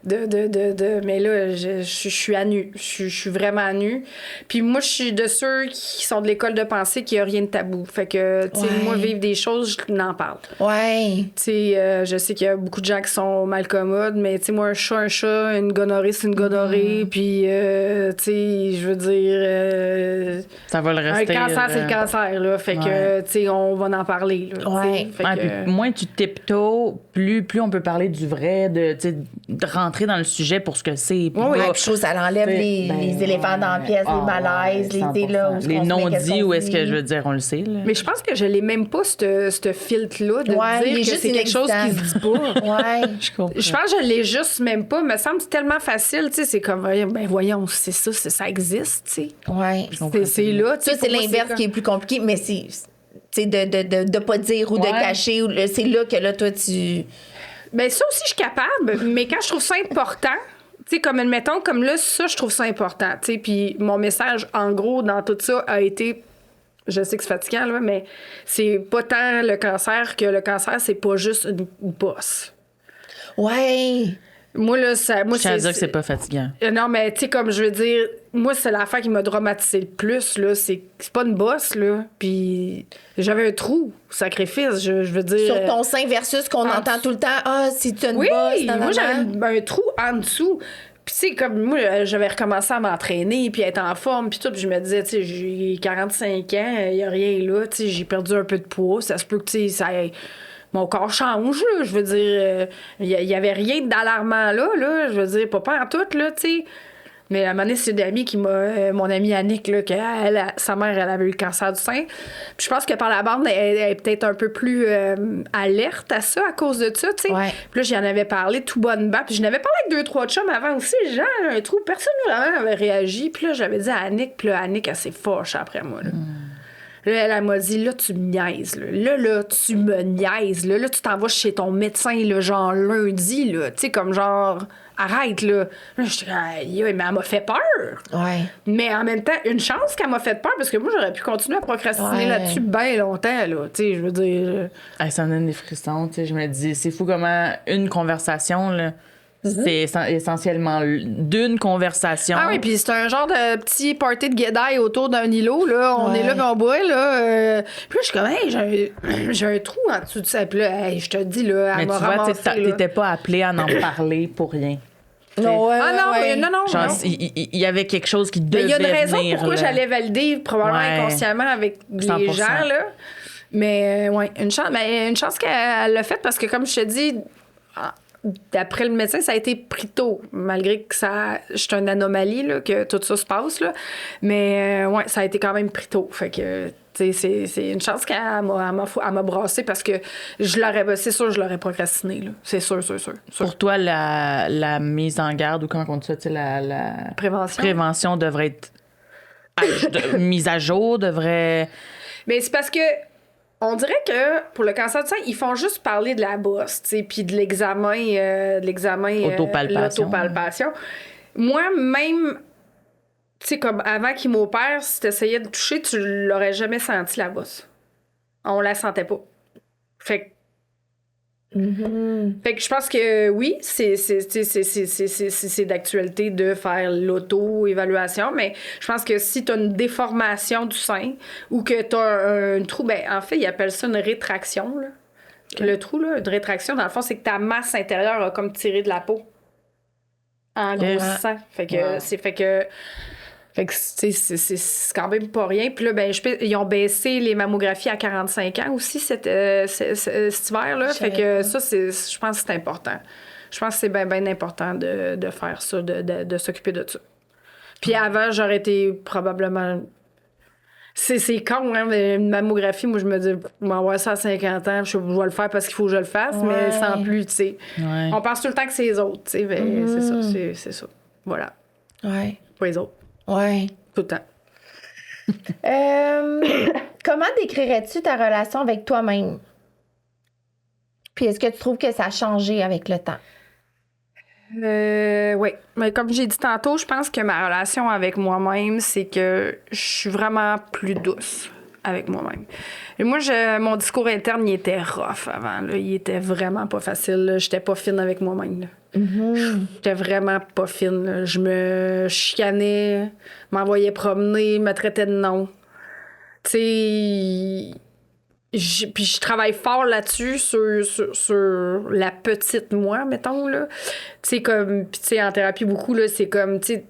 mais là, je suis à nu. Je suis vraiment à nu. Puis moi, je suis de ceux qui sont de l'école de pensée qu'il n'y a rien de tabou. Fait que, tu sais,
Ouais.
moi, vivre des choses, je n'en parle.
Ouais.
Tu sais, je sais qu'il y a beaucoup de gens qui sont mal commodes, mais tu sais, moi, un chat, une gonorrhée, c'est une gonorrhée. Puis, tu sais, je veux dire,
Ça va le
un
rester.
cancer, c'est le cancer, là. Fait que, tu sais, on va en parler, là.
Ouais.
Fait
Ouais,
que,
puis moins tu tiptoes, plus on peut parler du vrai, de rentrer dans le sujet pour ce que c'est. puis
Ouais,
pas-
puis je trouve que ça enlève
t'sais,
les éléphants dans la pièce, les malaises, les idées là. où
les
on se met,
non-dits,
qu'est-ce
où
qu'on
est-ce que
dit.
je veux dire, on le sait. Là.
Mais je pense que je l'ai même pas, ce filtre-là, de
Ouais, il est
dire que
juste
c'est quelque chose qui se dit pas.
Ouais.
Je comprends.
Je pense que je l'ai juste même pas. Me semble tellement facile, tu sais. C'est comme, ben voyons, c'est ça, ça existe, tu sais.
Ouais.
C'est là, tu
Ça,
sais.
c'est
pour moi,
l'inverse qui est plus compliqué, mais c'est. Tu sais, de pas dire ou de
Ouais.
cacher. C'est là que là, toi, tu.
Ben ça aussi, je suis capable, mais quand je trouve ça important, tu sais, comme admettons, comme là, ça, je trouve ça important, tu sais. Puis mon message, en gros, dans tout ça, a été, je sais que c'est fatigant, là, mais c'est pas tant le cancer que le cancer, c'est pas juste une bosse.
Ouais.
Moi, là, moi,
Je tiens à dire que c'est pas fatigant.
Non, mais tu sais, comme je veux dire, moi, c'est l'affaire qui m'a dramatisé le plus, là. C'est pas une bosse, là. Puis j'avais un trou, sacrifice, je veux dire.
Sur ton sein versus qu'on
en
entend tout le temps. Ah, si tu as une
Oui,
bosse.
moi, j'avais un trou en dessous. Puis, tu sais, comme moi, j'avais recommencé à m'entraîner, puis être en forme, puis tout. Puis, je me disais, tu sais, j'ai 45 ans, il n'y a rien là. Tu sais, j'ai perdu un peu de poids. Ça se peut que, tu sais, mon corps change, là. Je veux dire, il y avait rien d'alarmant là. Je veux dire, pas en tout, là, tu sais. Mais à un moment donné, c'est une amie qui m'a... mon amie Annick, là, sa mère, elle avait eu le cancer du sein. Puis je pense que par la bande, elle est peut-être un peu plus alerte à ça à cause de ça, tu sais.
Ouais.
Puis là, j'en avais parlé tout bonnement. Puis je n'avais parlé avec 2-3 chums avant aussi. Genre, un trou. Personne vraiment avait réagi. Puis là, j'avais dit à Annick. Puis là, Annick, elle s'est fâchée après moi, là. Là, elle m'a dit, là, tu me niaises, là. Là, tu me niaises, là. Là, tu t'en vas chez ton médecin, là, genre lundi, là. Tu sais, comme genre, arrête, là. Là, j'étais, aïe, mais elle m'a fait peur.
Ouais.
Mais en même temps, une chance qu'elle m'a fait peur, parce que moi, j'aurais pu continuer à procrastiner
Ouais.
là-dessus bien longtemps, là. Tu sais, je veux dire.
Ça me donne des frissons. Tu sais, je me dis, c'est fou comment une conversation, là, c'est essentiellement d'une conversation.
Ah oui, puis c'est un genre de petit party de guédaille autour d'un îlot, là. On
Ouais.
est là, puis on boit, là. Puis là, je suis comme, hey, j'ai un trou en dessous de ça. Puis là, hey, je te dis, là,
Mais
elle
tu
m'a
vois,
ramassé, là.
t'étais pas appelé à en parler pour rien.
Non, ouais,
non.
Genre, il y avait quelque chose qui devait
Il y a une raison
venir,
pourquoi
là.
j'allais valider, probablement inconsciemment, avec
100%.
les gens, là. Mais, une chance qu'elle l'a faite, parce que, comme je te dis, d'après le médecin, ça a été pris tôt, malgré que je suis une anomalie, là, que tout ça se passe, là. Mais, ça a été quand même pris tôt. Fait que, tu sais, c'est une chance qu'elle m'a brassé, parce que c'est sûr, je l'aurais procrastiné, là. C'est sûr.
Pour toi, la mise en garde, ou comment on dit ça, tu sais, la prévention devrait être mise à jour, devrait...
Mais c'est parce que on dirait que pour le cancer du sein, ils font juste parler de la bosse, tu sais, puis de l'examen, l'autopalpation. Moi, même, tu sais, comme avant qu'il m'opère, si t'essayais de toucher, tu l'aurais jamais senti, la bosse. On la sentait pas. Fait que je pense que oui, c'est d'actualité de faire l'auto-évaluation, mais je pense que si tu as une déformation du sein ou que tu as un trou, ben en fait, ils appellent ça une rétraction. Là. Le trou, là, une rétraction, dans le fond, c'est que ta masse intérieure a comme tiré de la peau en grossissant. Fait que c'est quand même pas rien. Puis là, ben, ils ont baissé les mammographies à 45 ans aussi cet hiver-là. Fait que ça, je pense que c'est important. Je pense que c'est bien important de faire ça, de s'occuper de ça. Puis avant, j'aurais été probablement... C'est con, hein, mais une mammographie, moi, je me dis, je vais avoir ça à 50 ans, je vais le faire parce qu'il faut que je le fasse, mais sans plus, tu sais.
Ouais.
On pense tout le temps que c'est les autres, tu sais. C'est ça. Voilà.
Ouais.
Pas les autres.
Ouais.
Tout le temps.
Comment décrirais-tu ta relation avec toi-même? Puis est-ce que tu trouves que ça a changé avec le temps?
Oui. Mais comme j'ai dit tantôt, je pense que ma relation avec moi-même, c'est que je suis vraiment plus douce avec moi-même. Et moi, mon discours interne, il était rough avant. Là. Il était vraiment pas facile. Là. J'étais pas fine avec moi-même. Là. J'étais vraiment pas fine. Là. Je me chicanais, m'envoyais promener, me traitais de non. Tu sais... Puis je travaille fort là-dessus, sur la petite moi, mettons, là. Tu sais, comme... Puis tu sais, en thérapie, beaucoup, là, c'est comme, tu sais...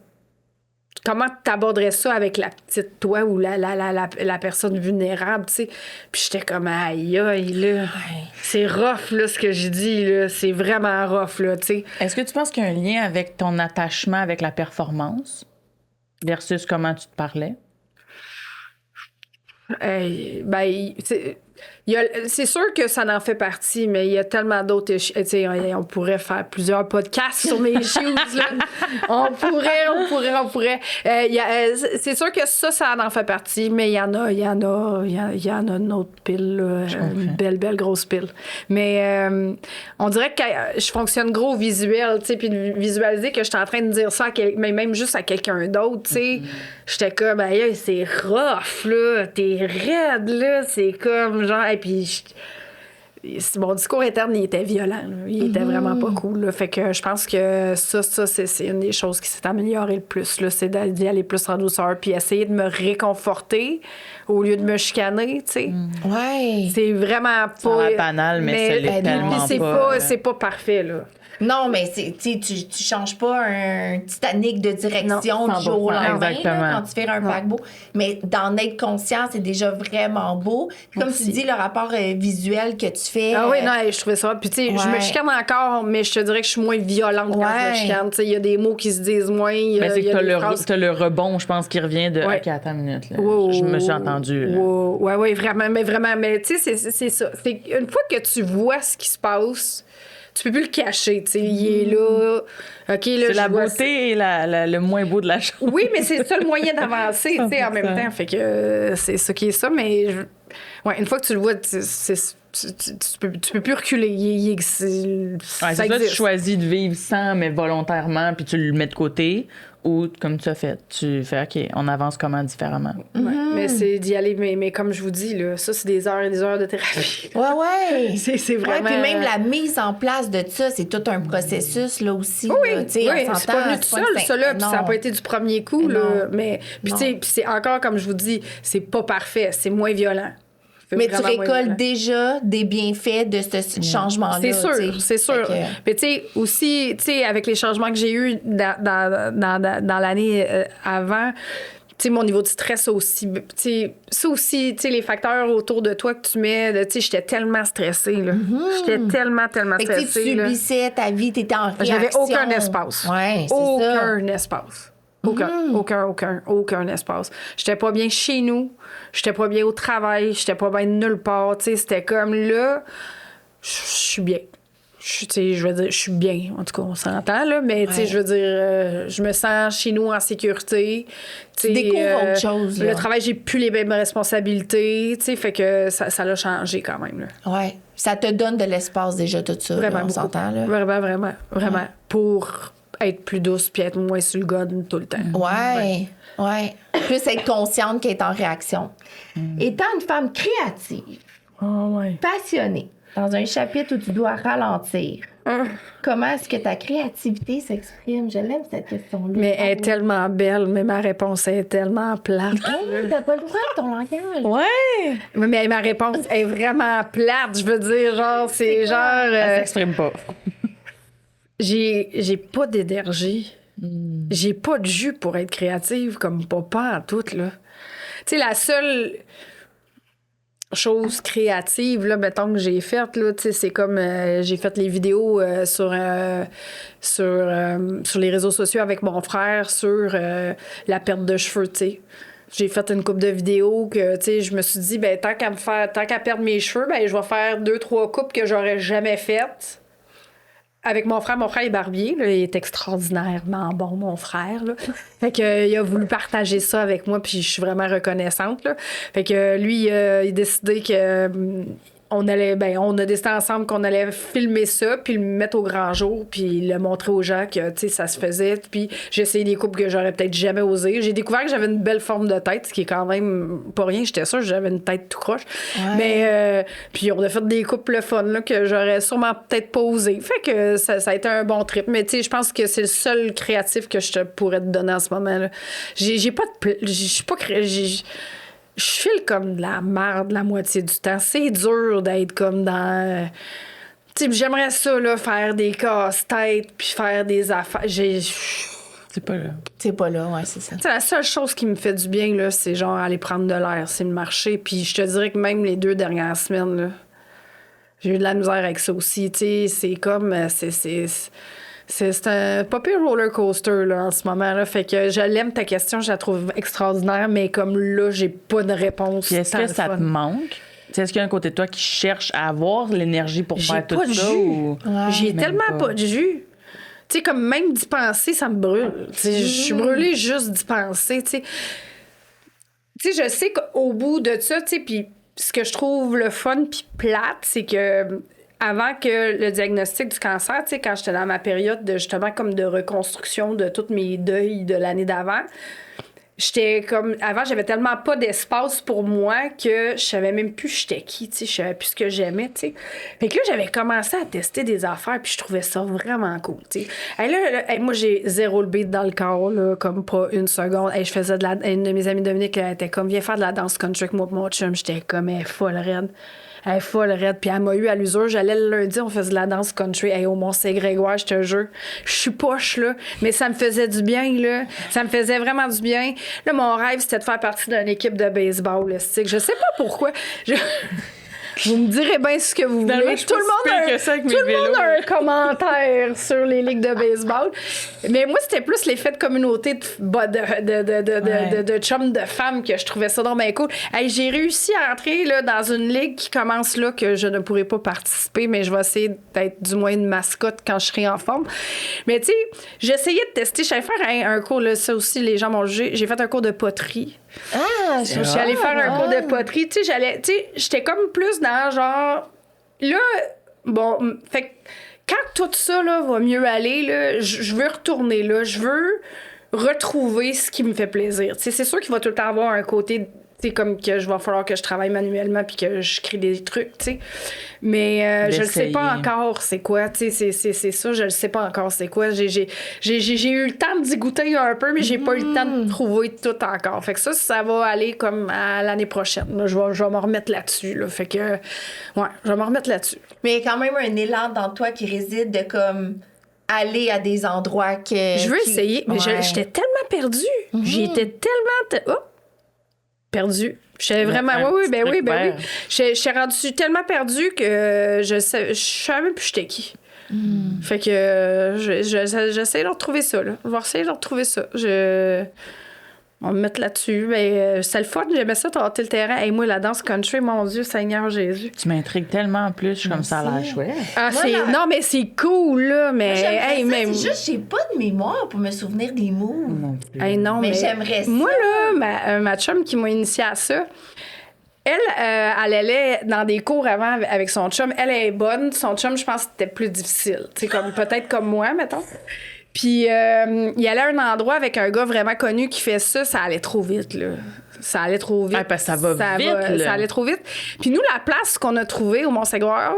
Comment t'aborderais ça avec la petite toi ou la personne vulnérable, tu sais? Puis j'étais comme, aïe, aïe, là. C'est rough, là, ce que j'ai dit, là. C'est vraiment rough, là, tu sais.
Est-ce que tu penses qu'il y a un lien avec ton attachement avec la performance versus comment tu te parlais?
C'est sûr que ça en fait partie, mais il y a tellement d'autres... on pourrait faire plusieurs podcasts sur mes issues, là. On pourrait. C'est sûr que ça en fait partie, mais il y en a une autre pile, là, une belle grosse pile. Mais on dirait que je fonctionne gros au visuel, tu sais, puis de visualiser que je suis en train de dire ça mais même juste à quelqu'un d'autre, tu sais. J'étais comme, hey, c'est rough, là, t'es raide, là, c'est comme genre, et puis mon discours interne, il était violent, là. Il était vraiment pas cool, là. Fait que je pense que ça c'est une des choses qui s'est améliorée le plus, là, c'est d'y aller plus en douceur, puis essayer de me réconforter au lieu de me chicaner, tu sais.
Ouais.
C'est vraiment pas...
Ça a l'air banal, mais ça l'est tellement
c'est pas parfait, là.
Non, mais tu changes pas un Titanic de direction du jour au lendemain là, quand tu fais un paquebot. Mais d'en être conscient, c'est déjà vraiment beau. Puis comme tu dis, le rapport visuel que tu fais.
Ah oui, non, je trouvais ça. Puis tu sais, je me chicane encore, mais je te dirais que je suis moins violente quand je me chicane. Tu sais, il y a des mots qui se disent moins.
C'est que t'as le rebond, je pense, qui revient de. OK, attends une minute. Là. Je me suis entendue.
Oui, vraiment. Mais tu sais, c'est ça. C'est une fois que tu vois ce qui se passe, tu peux plus le cacher, tu sais, il est là. OK, là,
c'est la beauté et le moins beau de la chose.
Oui, mais c'est ça le moyen d'avancer, tu sais, en même temps. Fait que c'est ça qui est ça, mais une fois que tu le vois, tu peux plus reculer.
C'est ça, tu choisis de vivre sans, mais volontairement, puis tu le mets de côté. Ou, comme tu as fait, tu fais, OK, on avance comment différemment.
Mais c'est d'y aller, mais comme je vous dis, là, ça, c'est des heures et des heures de thérapie.
Ouais.
c'est vraiment...
puis même la mise en place de ça, c'est tout un processus, là, aussi.
Oui,
là,
c'est pas venu tout seul, ça, là, puis ça n'a pas été du premier coup, là. Mais, puis tu sais, c'est encore, comme je vous dis, c'est pas parfait, c'est moins violent.
Mais tu
vraiment moins
récoltes
violent.
déjà des bienfaits de ce changement-là.
C'est sûr,
tu sais.
c'est sûr.
Fait que-
Mais tu sais, aussi, tu sais, avec les changements que j'ai eus dans l'année avant, tu sais, mon niveau de stress aussi, tu sais, ça aussi, tu sais, les facteurs autour de toi que tu mets, tu sais, j'étais tellement stressée, là. J'étais tellement
Fait que tu sais,
stressée,
tu
là.
subissais ta vie, t'étais en réaction.
J'avais aucun espace.
Ouais, c'est ça.
Aucun espace. Aucun espace. J'étais pas bien chez nous. J'étais pas bien au travail. J'étais pas bien nulle part. Tu sais, c'était comme là, je suis bien. Tu sais, je veux dire, je suis bien. En tout cas, on s'entend, là. Mais, tu sais,
Ouais.
je veux dire, je me sens chez nous en sécurité.
Tu découvres autre chose, là.
Le travail, j'ai plus les mêmes responsabilités. Tu sais, fait que ça l'a changé quand même, là.
Ouais. Ça te donne de l'espace déjà, tout ça.
Vraiment
là, on
beaucoup.
s'entend, là.
Vraiment. Pour être plus douce puis être moins sur le gun tout le temps.
Ouais. Plus être consciente qu'elle est en réaction. Étant une femme créative, passionnée, dans un chapitre où tu dois ralentir, comment est-ce que ta créativité s'exprime? Je l'aime, cette question-là.
Mais elle est tellement belle, mais ma réponse est tellement plate.
T'as pas le droit de ton langage.
Ouais!
Mais ma réponse est vraiment plate. Je veux dire, genre, c'est genre.
Elle s'exprime pas.
J'ai pas d'énergie. J'ai pas de jus pour être créative, comme pas en tout, là. Tu sais, la seule chose créative, là, mettons, que j'ai faite, là, tu sais, c'est comme j'ai fait les vidéos sur les réseaux sociaux avec mon frère sur la perte de cheveux, tu sais. J'ai fait une couple de vidéos que, tu sais, je me suis dit, ben tant qu'à perdre mes cheveux, ben je vais faire 2-3 coupes que j'aurais jamais faites. Avec mon frère est barbier, là, il est extraordinairement bon, mon frère, là. Fait que il a voulu partager ça avec moi, puis je suis vraiment reconnaissante, là. Fait que lui, il a décidé que on a décidé ensemble qu'on allait filmer ça, puis le mettre au grand jour, puis le montrer aux gens que, tu sais, ça se faisait. Puis j'ai essayé des coupes que j'aurais peut-être jamais osé. J'ai découvert que j'avais une belle forme de tête, ce qui est quand même pas rien. J'étais sûre que j'avais une tête tout croche.
Ouais.
Mais, puis on a fait des coupes le fun, là, que j'aurais sûrement peut-être pas osé. Fait que ça a été un bon trip. Mais, tu sais, je pense que c'est le seul créatif que je te pourrais te donner en ce moment, là. J'ai pas de... Je suis pas je file comme de la merde la moitié du temps. C'est dur d'être comme dans... Tu sais, j'aimerais ça, là, faire des casse-têtes puis faire des affaires.
C'est pas là.
C'est pas là, ouais, c'est ça.
Tu sais, la seule chose qui me fait du bien, là, c'est genre aller prendre de l'air, c'est le marché. Puis je te dirais que même les 2 dernières semaines, là, j'ai eu de la misère avec ça aussi. Tu sais, c'est comme... C'est un pas pire roller coaster là, en ce moment. Là. Fait que je l'aime ta question, je la trouve extraordinaire, mais comme là, j'ai pas de réponse.
Puis est-ce que ça te manque? T'sais, est-ce qu'il y a un côté de toi qui cherche à avoir l'énergie pour faire tout
pas de
ça?
jus.
Ou...
J'ai
Même
tellement pas de jus. Tu sais, comme même d'y penser, ça me brûle. T'sais, je suis brûlée juste d'y penser. Tu sais, je sais qu'au bout de ça, tu sais, puis ce que je trouve le fun puis plate, c'est que avant que le diagnostic du cancer, tu sais, quand j'étais dans ma période de justement comme de reconstruction de tous mes deuils de l'année d'avant, j'étais comme... Avant, j'avais tellement pas d'espace pour moi que je savais même plus j'étais qui, tu sais, je savais plus ce que j'aimais, tu sais. Fait que là, j'avais commencé à tester des affaires puis je trouvais ça vraiment cool, tu sais. Hey, là, moi, j'ai zéro le beat dans le corps, là, comme pas une seconde. Hey, je faisais de la... Une de mes amies Dominique, elle était comme, viens faire de la danse country avec moi et mon chum. J'étais comme, elle est folle raide. Elle est folle raide. Puis elle m'a eu à l'usure. J'allais le lundi, on faisait de la danse country. Hey, au Mont-Saint-Grégoire, je te jure. Je suis poche, là. Mais ça me faisait du bien, là. Ça me faisait vraiment du bien. Là, mon rêve, c'était de faire partie d'une équipe de baseball, là. Je sais pas pourquoi. Vous me direz bien ce que vous voulez.
Tout le
monde a un commentaire sur les ligues de baseball. Mais moi, c'était plus l'effet de communauté de chums de femmes que je trouvais ça donc bien cool. Hey, j'ai réussi à entrer là, dans une ligue qui commence là, que je ne pourrai pas participer, mais je vais essayer d'être du moins une mascotte quand je serai en forme. Mais tu sais, j'essayais de tester. J'allais faire un cours, là, ça aussi, les gens m'ont jugé. J'ai fait un cours de poterie.
Ah,
Je suis allée faire un cours de poterie. Tu sais, j'étais comme plus dans genre. Là, bon, fait que quand tout ça là, va mieux aller, là, je veux retourner là. Je veux retrouver ce qui me fait plaisir. Tu sais, c'est sûr qu'il va tout le temps avoir un côté c'est comme que je vais falloir que je travaille manuellement puis que je crée des trucs, tu sais. Mais je le sais pas encore c'est quoi, tu sais, c'est ça, je le sais pas encore c'est quoi. J'ai eu le temps d'y goûter un peu, mais j'ai pas eu le temps de trouver tout encore. Fait que ça va aller comme à l'année prochaine. Là, je vais me remettre là-dessus, là. Fait que, ouais, je vais me remettre là-dessus.
Mais il y a quand même un élan dans toi qui réside de comme aller à des endroits que...
Je veux essayer, mais j'étais tellement perdue. J'étais tellement... perdue. J'étais vraiment... Oui. Je suis rendue tellement perdue que je savais même plus j'étais qui. Fait que j'essaie de retrouver ça, là. Je vais essayer de retrouver ça. On va me mettre là-dessus. Mais c'est le fun. J'aimais ça, tâter le terrain. Et moi, la danse country, mon Dieu, Seigneur Jésus.
Tu m'intrigues tellement en plus. Je suis comme ça à l'air chouette.
Ah, non, mais c'est cool, là. Mais,
c'est juste, j'ai pas de mémoire pour me souvenir des moves.
Non,
mais j'aimerais ça.
Moi, là, ma chum qui m'a initiée à ça, elle allait dans des cours avant avec son chum. Elle est bonne. Son chum, je pense que c'était plus difficile. Tu sais, peut-être comme moi, mettons. Puis, il allait à un endroit avec un gars vraiment connu qui fait ça. Ça allait trop vite, là. Ça allait trop vite.
Ah, parce que ça va vite, là.
Ça allait trop vite. Puis nous, la place qu'on a trouvée au Mont-Saint-Grégoire,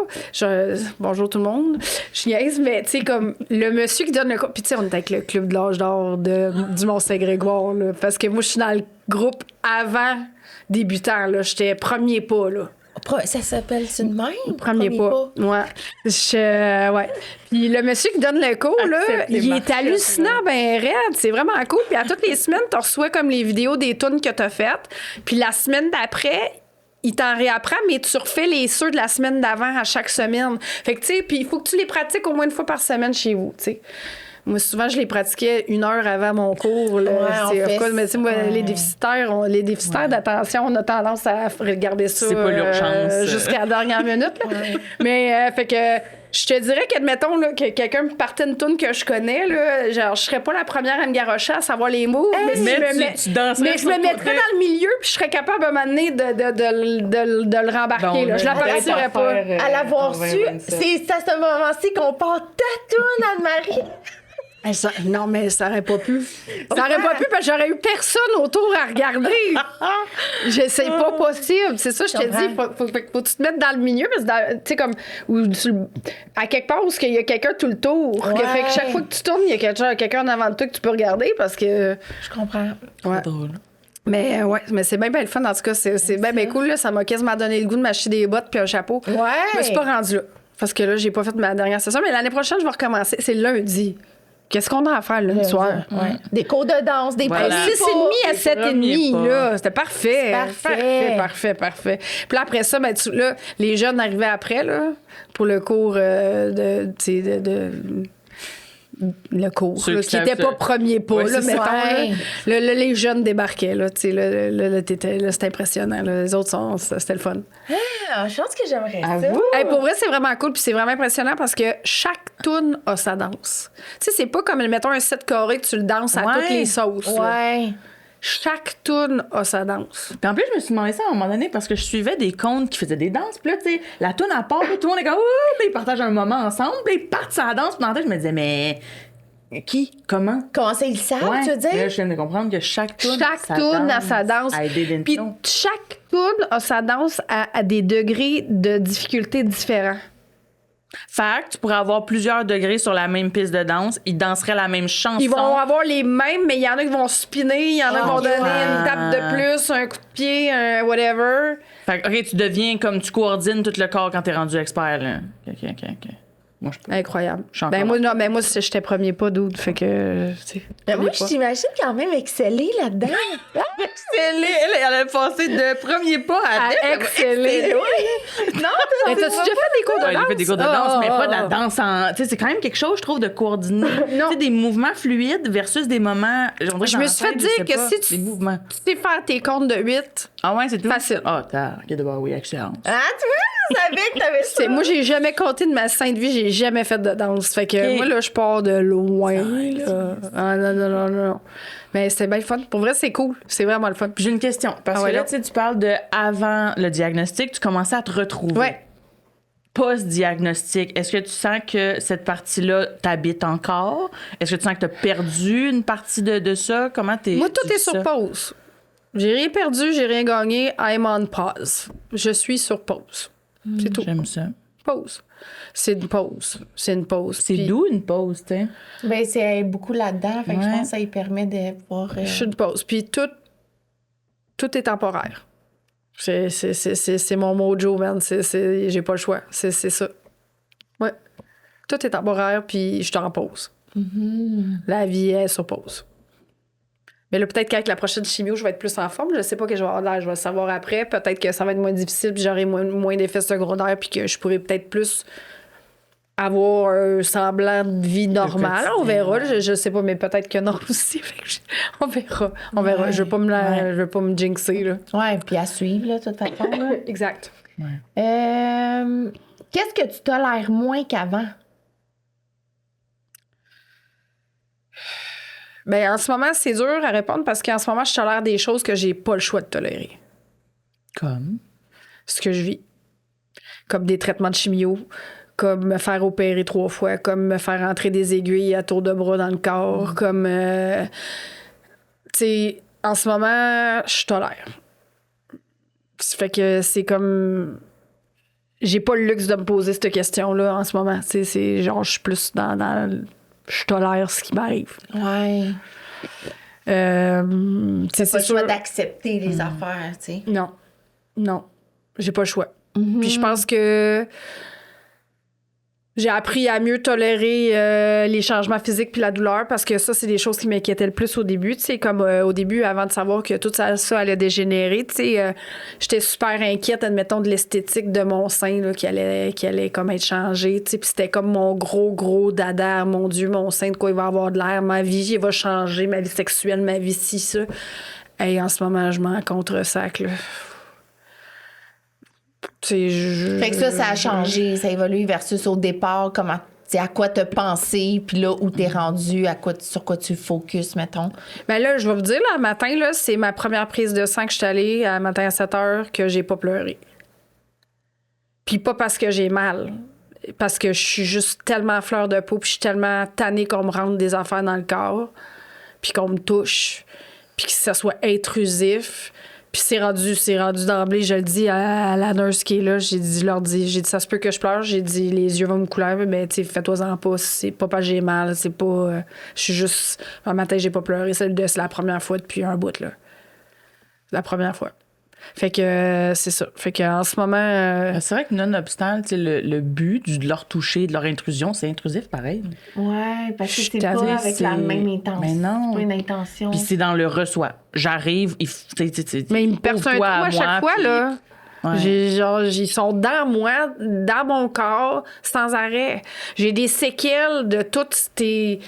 bonjour tout le monde, je niaise, mais tu sais, comme le monsieur qui donne le cours. Puis tu sais, on est avec le club de l'âge d'or du Mont-Saint-Grégoire, là. Parce que moi, je suis dans le groupe avant débutant, là. J'étais premier pas, là.
Ça s'appelle-tu de même?
Premier pas. Ouais. Ouais. Puis le monsieur qui donne le cours, là, il est hallucinant, ben raide. C'est vraiment cool. Puis à toutes les semaines, tu reçois comme les vidéos des tunes que tu as faites. Puis la semaine d'après, il t'en réapprend, mais tu refais les ceux de la semaine d'avant à chaque semaine. Fait que, tu sais, puis il faut que tu les pratiques au moins une fois par semaine chez vous, tu sais. Moi, souvent, je les pratiquais 1 heure avant mon cours. Là. Mais tu sais, moi, les déficitaires d'attention, on a tendance à regarder ça
c'est pas l'urgence.
Jusqu'à la dernière minute. Là. Mais, fait que je te dirais qu'admettons là, que quelqu'un me partait une toune que je connais, là, genre, je serais pas la première à me garrocher à savoir les mots.
Mais je me
mettrais dans le milieu puis je serais capable à un moment donné de le rembarquer. Là. Je la partirais pas.
À l'avoir su, c'est à ce moment-ci qu'on part ta toune, Anne-Marie.
Non, mais ça aurait pas pu. Ça aurait pas pu parce que j'aurais eu personne autour à regarder. C'est pas possible. C'est ça, je te dis. Faut que tu te mettes dans le milieu parce que, tu sais, comme, à quelque part où il y a quelqu'un tout le tour.
Ouais.
Fait que chaque fois que tu tournes, il y a quelqu'un en avant de toi que tu peux regarder parce que.
Je comprends.
Ouais.
C'est drôle.
Mais c'est bien le fun. En tout cas, c'est bien cool. Là. Ça m'a quasiment donné le goût de m'acheter des bottes puis un chapeau.
Ouais.
Je me suis pas rendue là. Parce que là, j'ai pas fait ma dernière session. Mais l'année prochaine, je vais recommencer. C'est lundi. Qu'est-ce qu'on a à faire le soir?
Ouais. Des cours de danse, des
voilà.
6h30 à 7h30, là. C'était parfait.
Parfait.
Puis là, après ça, ben, là, les jeunes arrivaient après, là, pour le cours le cours, là, qui n'était pas premier pas,
ouais,
là, mettons.
Ouais.
Là, les jeunes débarquaient, là, tu sais, là, c'était impressionnant. Là. Les autres, c'était le fun.
Ah, je pense que j'aimerais ça.
Hey, pour vrai, c'est vraiment cool, puis c'est vraiment impressionnant parce que chaque toune a sa danse. Tu sais, c'est pas comme, mettons, un set carré que tu le danses à toutes les sauces. Là.
Ouais.
Chaque toune a sa danse.
Puis en plus, je me suis demandé ça à un moment donné parce que je suivais des comptes qui faisaient des danses. Puis là, tu sais, la toune à part, puis tout le monde est comme ouh, puis ils partagent un moment ensemble, puis ils partent sa danse. Puis dans la tête, je me disais, mais qui? Comment?
Comment ça, ils le savent,
Ouais.
tu veux dire?
Là, je viens de comprendre que chaque toune
a sa danse. Puis chaque toune a sa danse à des degrés de difficulté différents.
Fait que tu pourrais avoir plusieurs degrés sur la même piste de danse. Ils danseraient la même chanson.
Ils vont avoir les mêmes, mais il y en a qui vont spinner, il y en a qui vont donner une tape de plus, un coup de pied, un whatever.
Fait que, OK, tu deviens comme tu coordonnes tout le corps quand t'es rendu expert, là. OK. Moi, je peux.
Incroyable.
Je suis encore
Moi, j'étais premier pas d'autre, fait que.
Mais moi, je t'imagine quand même exceller là-dedans.
Elle a passé de premier pas
À exceller.
Non,
Mais t'as-tu déjà fait des cours de danse?
J'ai fait des cours de danse, mais pas de la danse en. Tu sais, c'est quand même quelque chose, je trouve, de coordonner. Tu sais, des mouvements fluides versus des moments.
Je me suis fait dire que si tu
des mouvements.
sais faire tes comptes de 8,
Ah ouais, c'est tout.
facile.
Ah, OK, d'abord, oui, excellent.
Ah, tu vois, je savais que t'avais ça.
Moi, j'ai jamais compté de ma sainte vie, j'ai jamais fait de danse. Fait que moi, là, je pars de loin. Là. Ah, non. Mais c'est bien le fun. Pour vrai, c'est cool. C'est vraiment le fun.
Puis j'ai une question. Parce que là, tu sais, tu parles de avant le diagnostic, tu commençais à te retrouver.
Ouais.
Post-diagnostic, est-ce que tu sens que cette partie-là t'habite encore? Est-ce que tu sens que tu as perdu une partie de ça? Comment t'es.
Moi, tout est sur pause. J'ai rien perdu, j'ai rien gagné. I'm on pause. Je suis sur pause. C'est tout.
J'aime ça.
Pause. C'est une pause. C'est une pause.
C'est
Puis,
d'où une pause, tu sais?
Ben, c'est beaucoup là-dedans. Fait que je
Ouais.
pense que ça lui permet de pouvoir.
Je suis une pause. Puis tout est temporaire. C'est mon mojo, man. J'ai pas le choix. C'est ça. Ouais. Tout est temporaire, puis je suis en pause. La vie est sur pause. Mais là, peut-être qu'avec la prochaine chimio, je vais être plus en forme. Je sais pas que je vais avoir de l'air. Je vais le savoir après. Peut-être que ça va être moins difficile, puis j'aurai moins d'effets secondaires, puis que je pourrai peut-être plus avoir un semblant de vie normale. On verra. Je sais pas, mais peut-être que non aussi. Fait que on verra. On verra.
Ouais.
Je veux pas me jinxer, là.
Ouais, puis à suivre, là, de toute façon. là.
Exact.
Qu'est-ce que tu tolères moins qu'avant?
Ben, en ce moment, c'est dur à répondre parce qu'en ce moment, je tolère des choses que j'ai pas le choix de tolérer.
Comme?
Ce que je vis. Comme des traitements de chimio, comme me faire opérer 3 fois, comme me faire entrer des aiguilles à tour de bras dans le corps, comme... tu sais, en ce moment, je tolère. Ça fait que c'est comme... J'ai pas le luxe de me poser cette question-là en ce moment. Tu sais, c'est genre, je suis plus dans je tolère ce qui m'arrive.
Ouais.
C'est
Pas le
sûr.
choix d'accepter les affaires, tu sais.
Non. J'ai pas le choix. Puis je pense que j'ai appris à mieux tolérer les changements physiques puis la douleur parce que ça, c'est des choses qui m'inquiétaient le plus au début. Tu sais, comme au début, avant de savoir que tout ça allait dégénérer, tu sais, j'étais super inquiète, admettons, de l'esthétique de mon sein là, qui allait comme être changé. Tu sais, puis c'était comme mon gros dada. Mon Dieu, mon sein, de quoi il va avoir de l'air. Ma vie, il va changer. Ma vie sexuelle, ma vie ci, ça. Et en ce moment, je m'en contre-sac, là.
Fait que ça a changé, ça a évolué versus au départ, comment, à quoi t'as pensé, puis là, où t'es rendu, sur quoi tu focuses, mettons.
Ben là, je vais vous dire, là, matin, là, c'est ma première prise de sang que je suis allée à matin à 7 heures que j'ai pas pleuré. Puis pas parce que j'ai mal, parce que je suis juste tellement à fleur de peau, puis je suis tellement tannée qu'on me rentre des affaires dans le corps, puis qu'on me touche, puis que ça soit intrusif. Puis c'est rendu d'emblée, je le dis à la nurse qui est là, j'ai dit, ça se peut que je pleure, j'ai dit, les yeux vont me couler, mais tu sais, fais-toi-en pas, c'est pas parce que j'ai mal, c'est pas, je suis juste, un matin, j'ai pas pleuré, c'est la première fois depuis un bout, là. La première fois. Fait que c'est ça. Fait que en ce moment...
C'est vrai que nonobstant, tu sais, le but de leur toucher, de leur intrusion, c'est intrusif pareil.
Ouais, parce que
Je
c'est
t'avais
pas avec la
c'est-
même intention.
Mais non.
C'est pas une intention.
Puis c'est dans le reçoit. J'arrive,
Mais ils me percent un trou à chaque fois, là.
Ouais.
Ils sont dans moi, dans mon corps, sans arrêt. J'ai des séquelles de toutes ces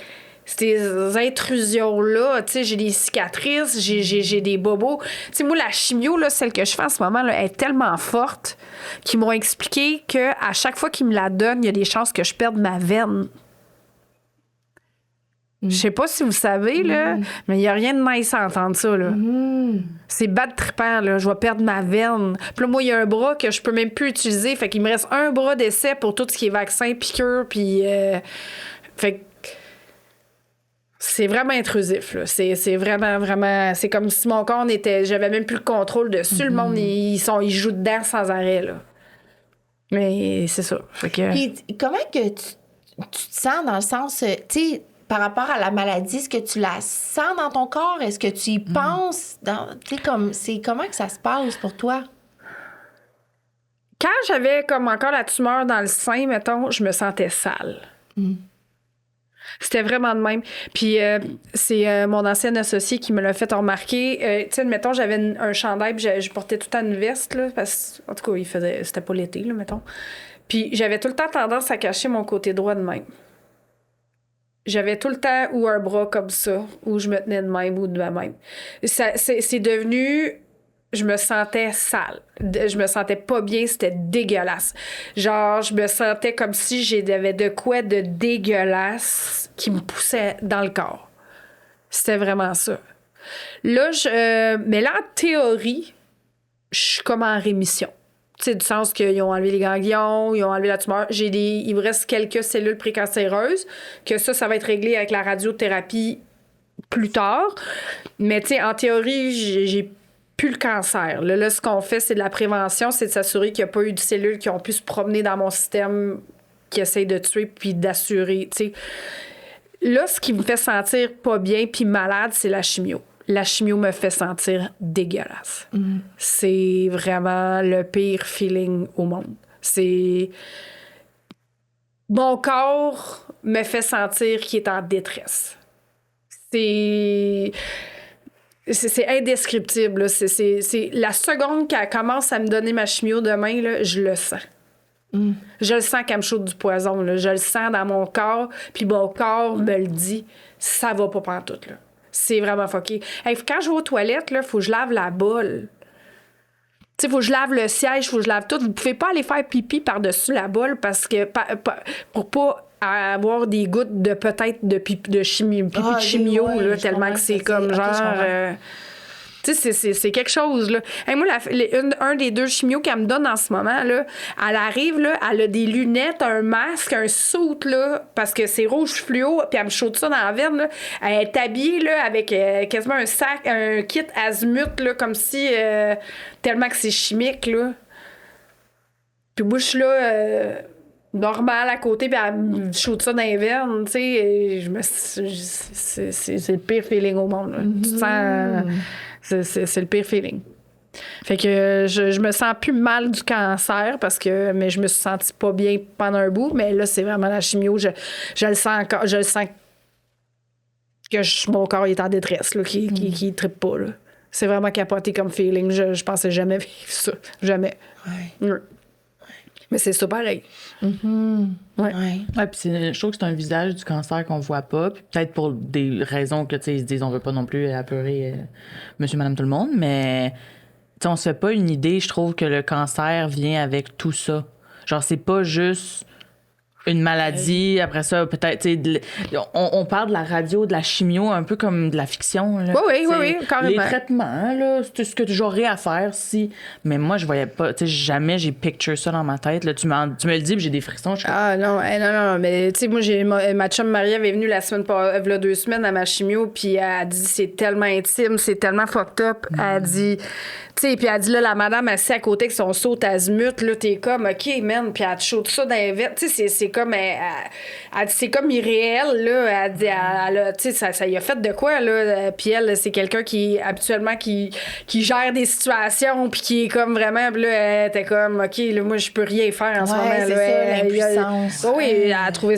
intrusions-là. Tu sais, j'ai des cicatrices, j'ai des bobos. Tu sais, moi, la chimio, là, celle que je fais en ce moment, là, est tellement forte qu'ils m'ont expliqué qu'à chaque fois qu'ils me la donnent, il y a des chances que je perde ma veine. Je sais pas si vous savez, là, mais il n'y a rien de nice à entendre ça, là. C'est bad trippant, là. Je vais perdre ma veine. Puis là, moi, il y a un bras que je peux même plus utiliser. Fait qu'il me reste un bras d'essai pour tout ce qui est vaccin, piqûre, puis... Fait que c'est vraiment intrusif, là. C'est vraiment... C'est comme si mon corps était... J'avais même plus le contrôle dessus. Le monde, ils jouent dedans sans arrêt, là. Mais c'est ça. Fait que...
Puis comment que tu te sens dans le sens, tu sais, par rapport à la maladie, est-ce que tu la sens dans ton corps? Est-ce que tu y penses? Tu sais, comment que ça se passe pour toi?
Quand j'avais comme encore la tumeur dans le sein, mettons, je me sentais sale. C'était vraiment de même. Puis c'est mon ancienne associée qui me l'a fait remarquer. Tu sais, mettons, j'avais un chandail, puis je portais tout le temps une veste, là, parce en tout cas, c'était pas l'été, là, mettons. Puis j'avais tout le temps tendance à cacher mon côté droit de même. J'avais tout le temps ou un bras comme ça, ou je me tenais de même ou de même. C'est devenu... Je me sentais sale. Je me sentais pas bien, c'était dégueulasse. Genre, je me sentais comme si j'avais de quoi de dégueulasse qui me poussait dans le corps. C'était vraiment ça. Là, mais là, en théorie, je suis comme en rémission. Tu sais, du sens qu'ils ont enlevé les ganglions, ils ont enlevé la tumeur. Il me reste quelques cellules précancéreuses, que ça va être réglé avec la radiothérapie plus tard. Mais tu sais, en théorie, j'ai plus le cancer. Là, ce qu'on fait, c'est de la prévention, c'est de s'assurer qu'il n'y a pas eu de cellules qui ont pu se promener dans mon système qui essayent de tuer, puis d'assurer, tu sais. Là, ce qui me fait sentir pas bien puis malade, c'est la chimio. La chimio me fait sentir dégueulasse. C'est vraiment le pire feeling au monde. C'est... Mon corps me fait sentir qu'il est en détresse. C'est indescriptible. Là. C'est la seconde qu'elle commence à me donner ma chimio demain, là, je le sens. Je le sens qu'elle me chaude du poison. Là. Je le sens dans mon corps. Puis mon corps me le dit. Ça va pas pantoute. Là. C'est vraiment fucké. Hey, quand je vais aux toilettes, il faut que je lave la bolle. Il faut que je lave le siège, il faut que je lave tout. Vous pouvez pas aller faire pipi par-dessus la bolle parce que pour pas avoir des gouttes de peut-être de pipi de chimio, là, tellement que c'est comme genre... tu sais, c'est quelque chose, là. Hey, moi, un des 2 chimios qu'elle me donne en ce moment, là, elle arrive, là, elle a des lunettes, un masque, un suit, là, parce que c'est rouge fluo, puis elle me chaude ça dans la veine, là. Elle est habillée, là, avec quasiment un sac, un kit azimut, là, comme si... tellement que c'est chimique, là. Puis moi, je suis là... normal à côté, puis elle me chaude ça dans les veines, tu sais. C'est le pire feeling au monde, là. Tu te sens... C'est le pire feeling. Fait que je me sens plus mal du cancer mais je me suis sentie pas bien pendant un bout, mais là, c'est vraiment la chimio. Je le sens encore. Je le sens que mon corps est en détresse, là, qui trippe pas, là. C'est vraiment capoté comme feeling. Je pensais jamais vivre ça. Jamais. Ouais. Mais c'est ça pareil.
Ouais, puis je trouve que c'est un visage du cancer qu'on voit pas. Puis peut-être pour des raisons que, tu sais, ils se disent on veut pas non plus apeurer monsieur, madame, tout le monde. Mais, tu sais, on se fait pas une idée, je trouve, que le cancer vient avec tout ça. Genre, c'est pas juste une maladie, après ça, peut-être, tu sais, on parle de la radio, de la chimio, un peu comme de la fiction. Là,
oui, carrément.
Les traitements, là, c'est ce que j'aurais à faire si... Mais moi, je voyais pas, tu sais, jamais j'ai picture ça dans ma tête. Là, tu me le dis, puis j'ai des frissons.
Non, mais tu sais, moi, ma chum Marie avait venu la semaine passée, il y a 2 semaines à ma chimio, puis elle a dit c'est tellement intime, c'est tellement fucked up. Elle a dit... Tu sais, puis elle dit, là, la madame assise à côté avec son saut azimut, là, t'es comme, OK, man, puis elle te chaude ça dans les veines. Tu sais, c'est comme, elle dit, c'est comme irréel, là. Elle dit, tu sais, ça y a fait de quoi, là. Puis elle, c'est quelqu'un qui, habituellement, qui gère des situations, puis qui est comme vraiment, puis là, elle était comme, OK, là, moi, je peux rien faire en ce moment, là.
C'est ça, l'impuissance.
Oui, elle a trouvé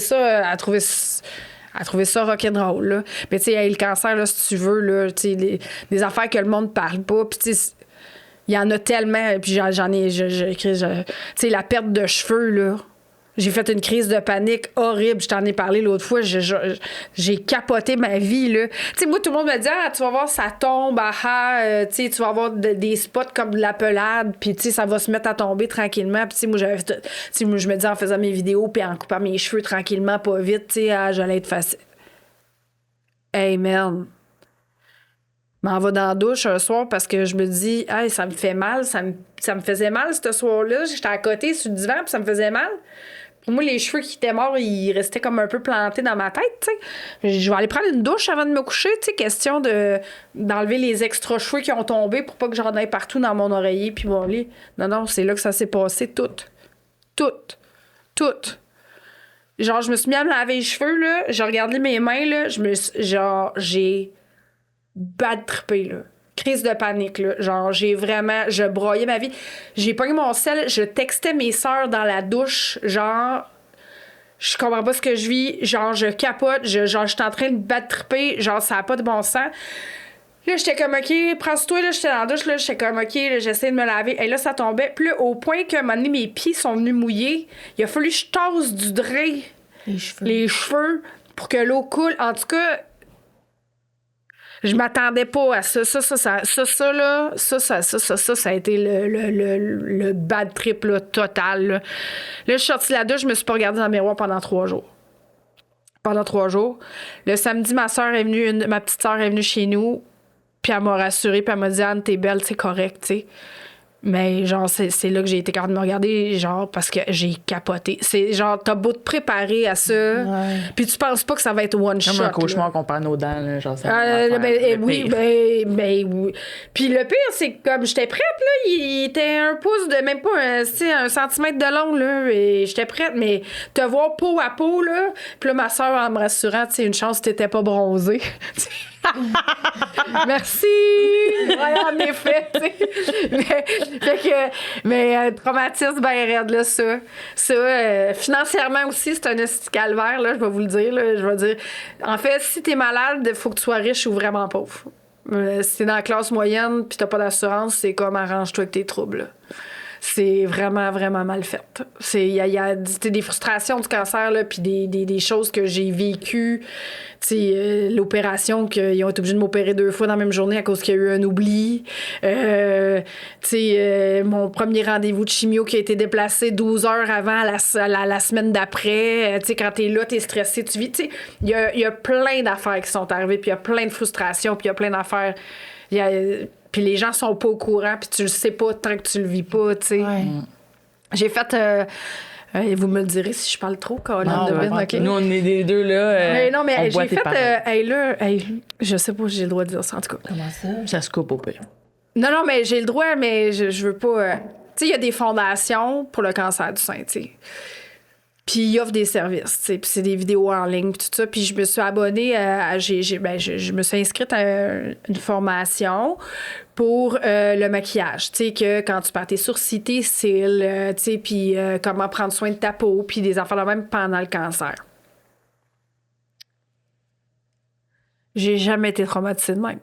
ça rock'n'roll, là. Mais tu sais, le cancer, là, si tu veux, là, tu sais, des affaires que le monde parle pas, puis tu sais, il y en a tellement, puis j'en ai... tu sais, la perte de cheveux, là. J'ai fait une crise de panique horrible. Je t'en ai parlé l'autre fois. J'ai capoté ma vie, là. Tu sais, moi, tout le monde me dit, tu vas voir, ça tombe, tu sais, tu vas avoir des spots comme de la pelade, puis tu sais, ça va se mettre à tomber tranquillement. Puis tu sais, moi, je me dis en faisant mes vidéos, puis en coupant mes cheveux tranquillement, pas vite, tu sais, j'allais être facile. Hey, man! M'en va dans la douche un soir parce que je me dis, hey, ça me fait mal, ça me faisait mal ce soir-là. J'étais à côté sur le divan, puis ça me faisait mal. Pour moi, les cheveux qui étaient morts, ils restaient comme un peu plantés dans ma tête, tu sais. Je vais aller prendre une douche avant de me coucher, tu sais, question d'enlever les extra cheveux qui ont tombé pour pas que j'en aille partout dans mon oreiller puis mon lit. Non, c'est là que ça s'est passé, tout. Genre, je me suis mis à me laver les cheveux, là, j'ai regardé mes mains, là, j'ai bad trippé, là. Crise de panique, là. Genre, je broyais ma vie. J'ai pogné mon sel, je textais mes sœurs dans la douche, genre, je comprends pas ce que je vis, genre, je capote, je suis en train de bad tripper, genre, ça a pas de bon sens. Là, j'étais comme, OK, prends-toi, là, j'étais dans la douche, là, j'étais comme, OK, là, j'essaie de me laver. Et là, ça tombait. Puis là, au point qu'à un moment donné, mes pieds sont venus mouiller, il a fallu que je tasse du drap les cheveux pour que l'eau coule. En tout cas, je m'attendais pas à ça. Ça a été le bad trip là, total. Là, je suis sortie de la douche, je me suis pas regardée dans le miroir pendant 3 jours. Le samedi, ma petite soeur est venue chez nous, puis elle m'a rassurée, puis elle m'a dit, Anne, t'es belle, c'est correct, tu sais. Mais genre, c'est là que j'ai été capable de me regarder, genre, parce que j'ai capoté. C'est genre, t'as beau te préparer à ça, puis tu penses pas que ça va être one shot.
Comme un cauchemar
là.
qu'on perd nos dents, là, genre ça.
Oui. Oui. Puis le pire, c'est que comme j'étais prête, là, il était un pouce de même pas un centimètre de long, là, et j'étais prête, mais te voir peau à peau, là, puis là, ma soeur, en me rassurant, tu sais, une chance, t'étais pas bronzée. Merci! Ouais, en effet, tu sais. Mais traumatisme bien raide, là, ça. Financièrement aussi, c'est un esti calvaire, là, je vais vous le dire, là. Je vais dire, en fait, si t'es malade, il faut que tu sois riche ou vraiment pauvre. Si t'es dans la classe moyenne puis t'as pas d'assurance, c'est comme arrange-toi avec tes troubles, là. C'est vraiment, vraiment mal fait. Il y a des frustrations du cancer, là, puis des choses que j'ai vécues. L'opération, qu'ils ont été obligés de m'opérer 2 fois dans la même journée à cause qu'il y a eu un oubli. Mon premier rendez-vous de chimio qui a été déplacé 12 heures avant la semaine d'après. Quand t'es là, t'es stressé, tu vis. Il y a plein d'affaires qui sont arrivées, puis il y a plein de frustrations, puis il y a plein d'affaires. Puis les gens sont pas au courant, puis tu le sais pas tant que tu le vis pas, tu sais. Ouais. J'ai fait... vous me le direz si je parle trop, Caroline Devine, OK?
Nous, on est les deux, là.
Mais non, mais j'ai fait... je sais pas si j'ai le droit de dire ça, en tout cas.
Comment ça?
Ça se coupe au pire.
Non, mais j'ai le droit, mais je veux pas... tu sais, il y a des fondations pour le cancer du sein, tu sais. Puis ils offrent des services, tu sais, puis c'est des vidéos en ligne, puis tout ça. Puis je me suis abonnée je me suis inscrite à une formation pour le maquillage, tu sais, que quand tu perds tes sourcils, tes cils, tu sais, puis comment prendre soin de ta peau, puis des affaires de même pendant le cancer. J'ai jamais été traumatisée de même.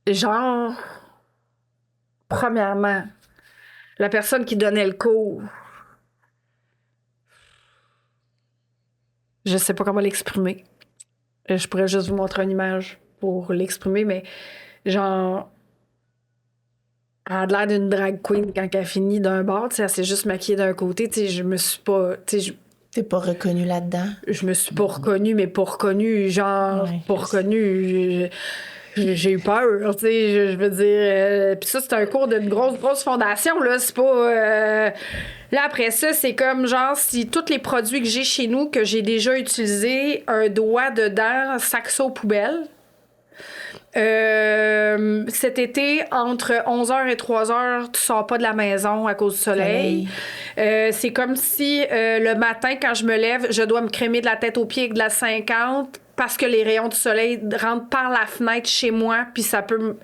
Genre, premièrement, la personne qui donnait le cours, je sais pas comment l'exprimer. Je pourrais juste vous montrer une image pour l'exprimer, mais genre, elle a l'air d'une drag queen quand elle finit d'un bord, tu sais, elle s'est juste maquillée d'un côté, tu sais, je me suis pas, tu sais,
T'es pas reconnue là-dedans?
Je me suis pas reconnue, mais pas reconnue, genre, pas reconnue. J'ai eu peur, tu sais, je veux dire. Puis ça, c'est un cours d'une grosse fondation, là. C'est pas. Là, après ça, c'est comme, genre, si tous les produits que j'ai chez nous, que j'ai déjà utilisés, un doigt dedans, saxo poubelle. Cet été, entre 11h et 3h, tu sors pas de la maison à cause du soleil. C'est comme si le matin, quand je me lève, je dois me crémer de la tête aux pieds avec de la 50 parce que les rayons du soleil rentrent par la fenêtre chez moi, puis ça peut...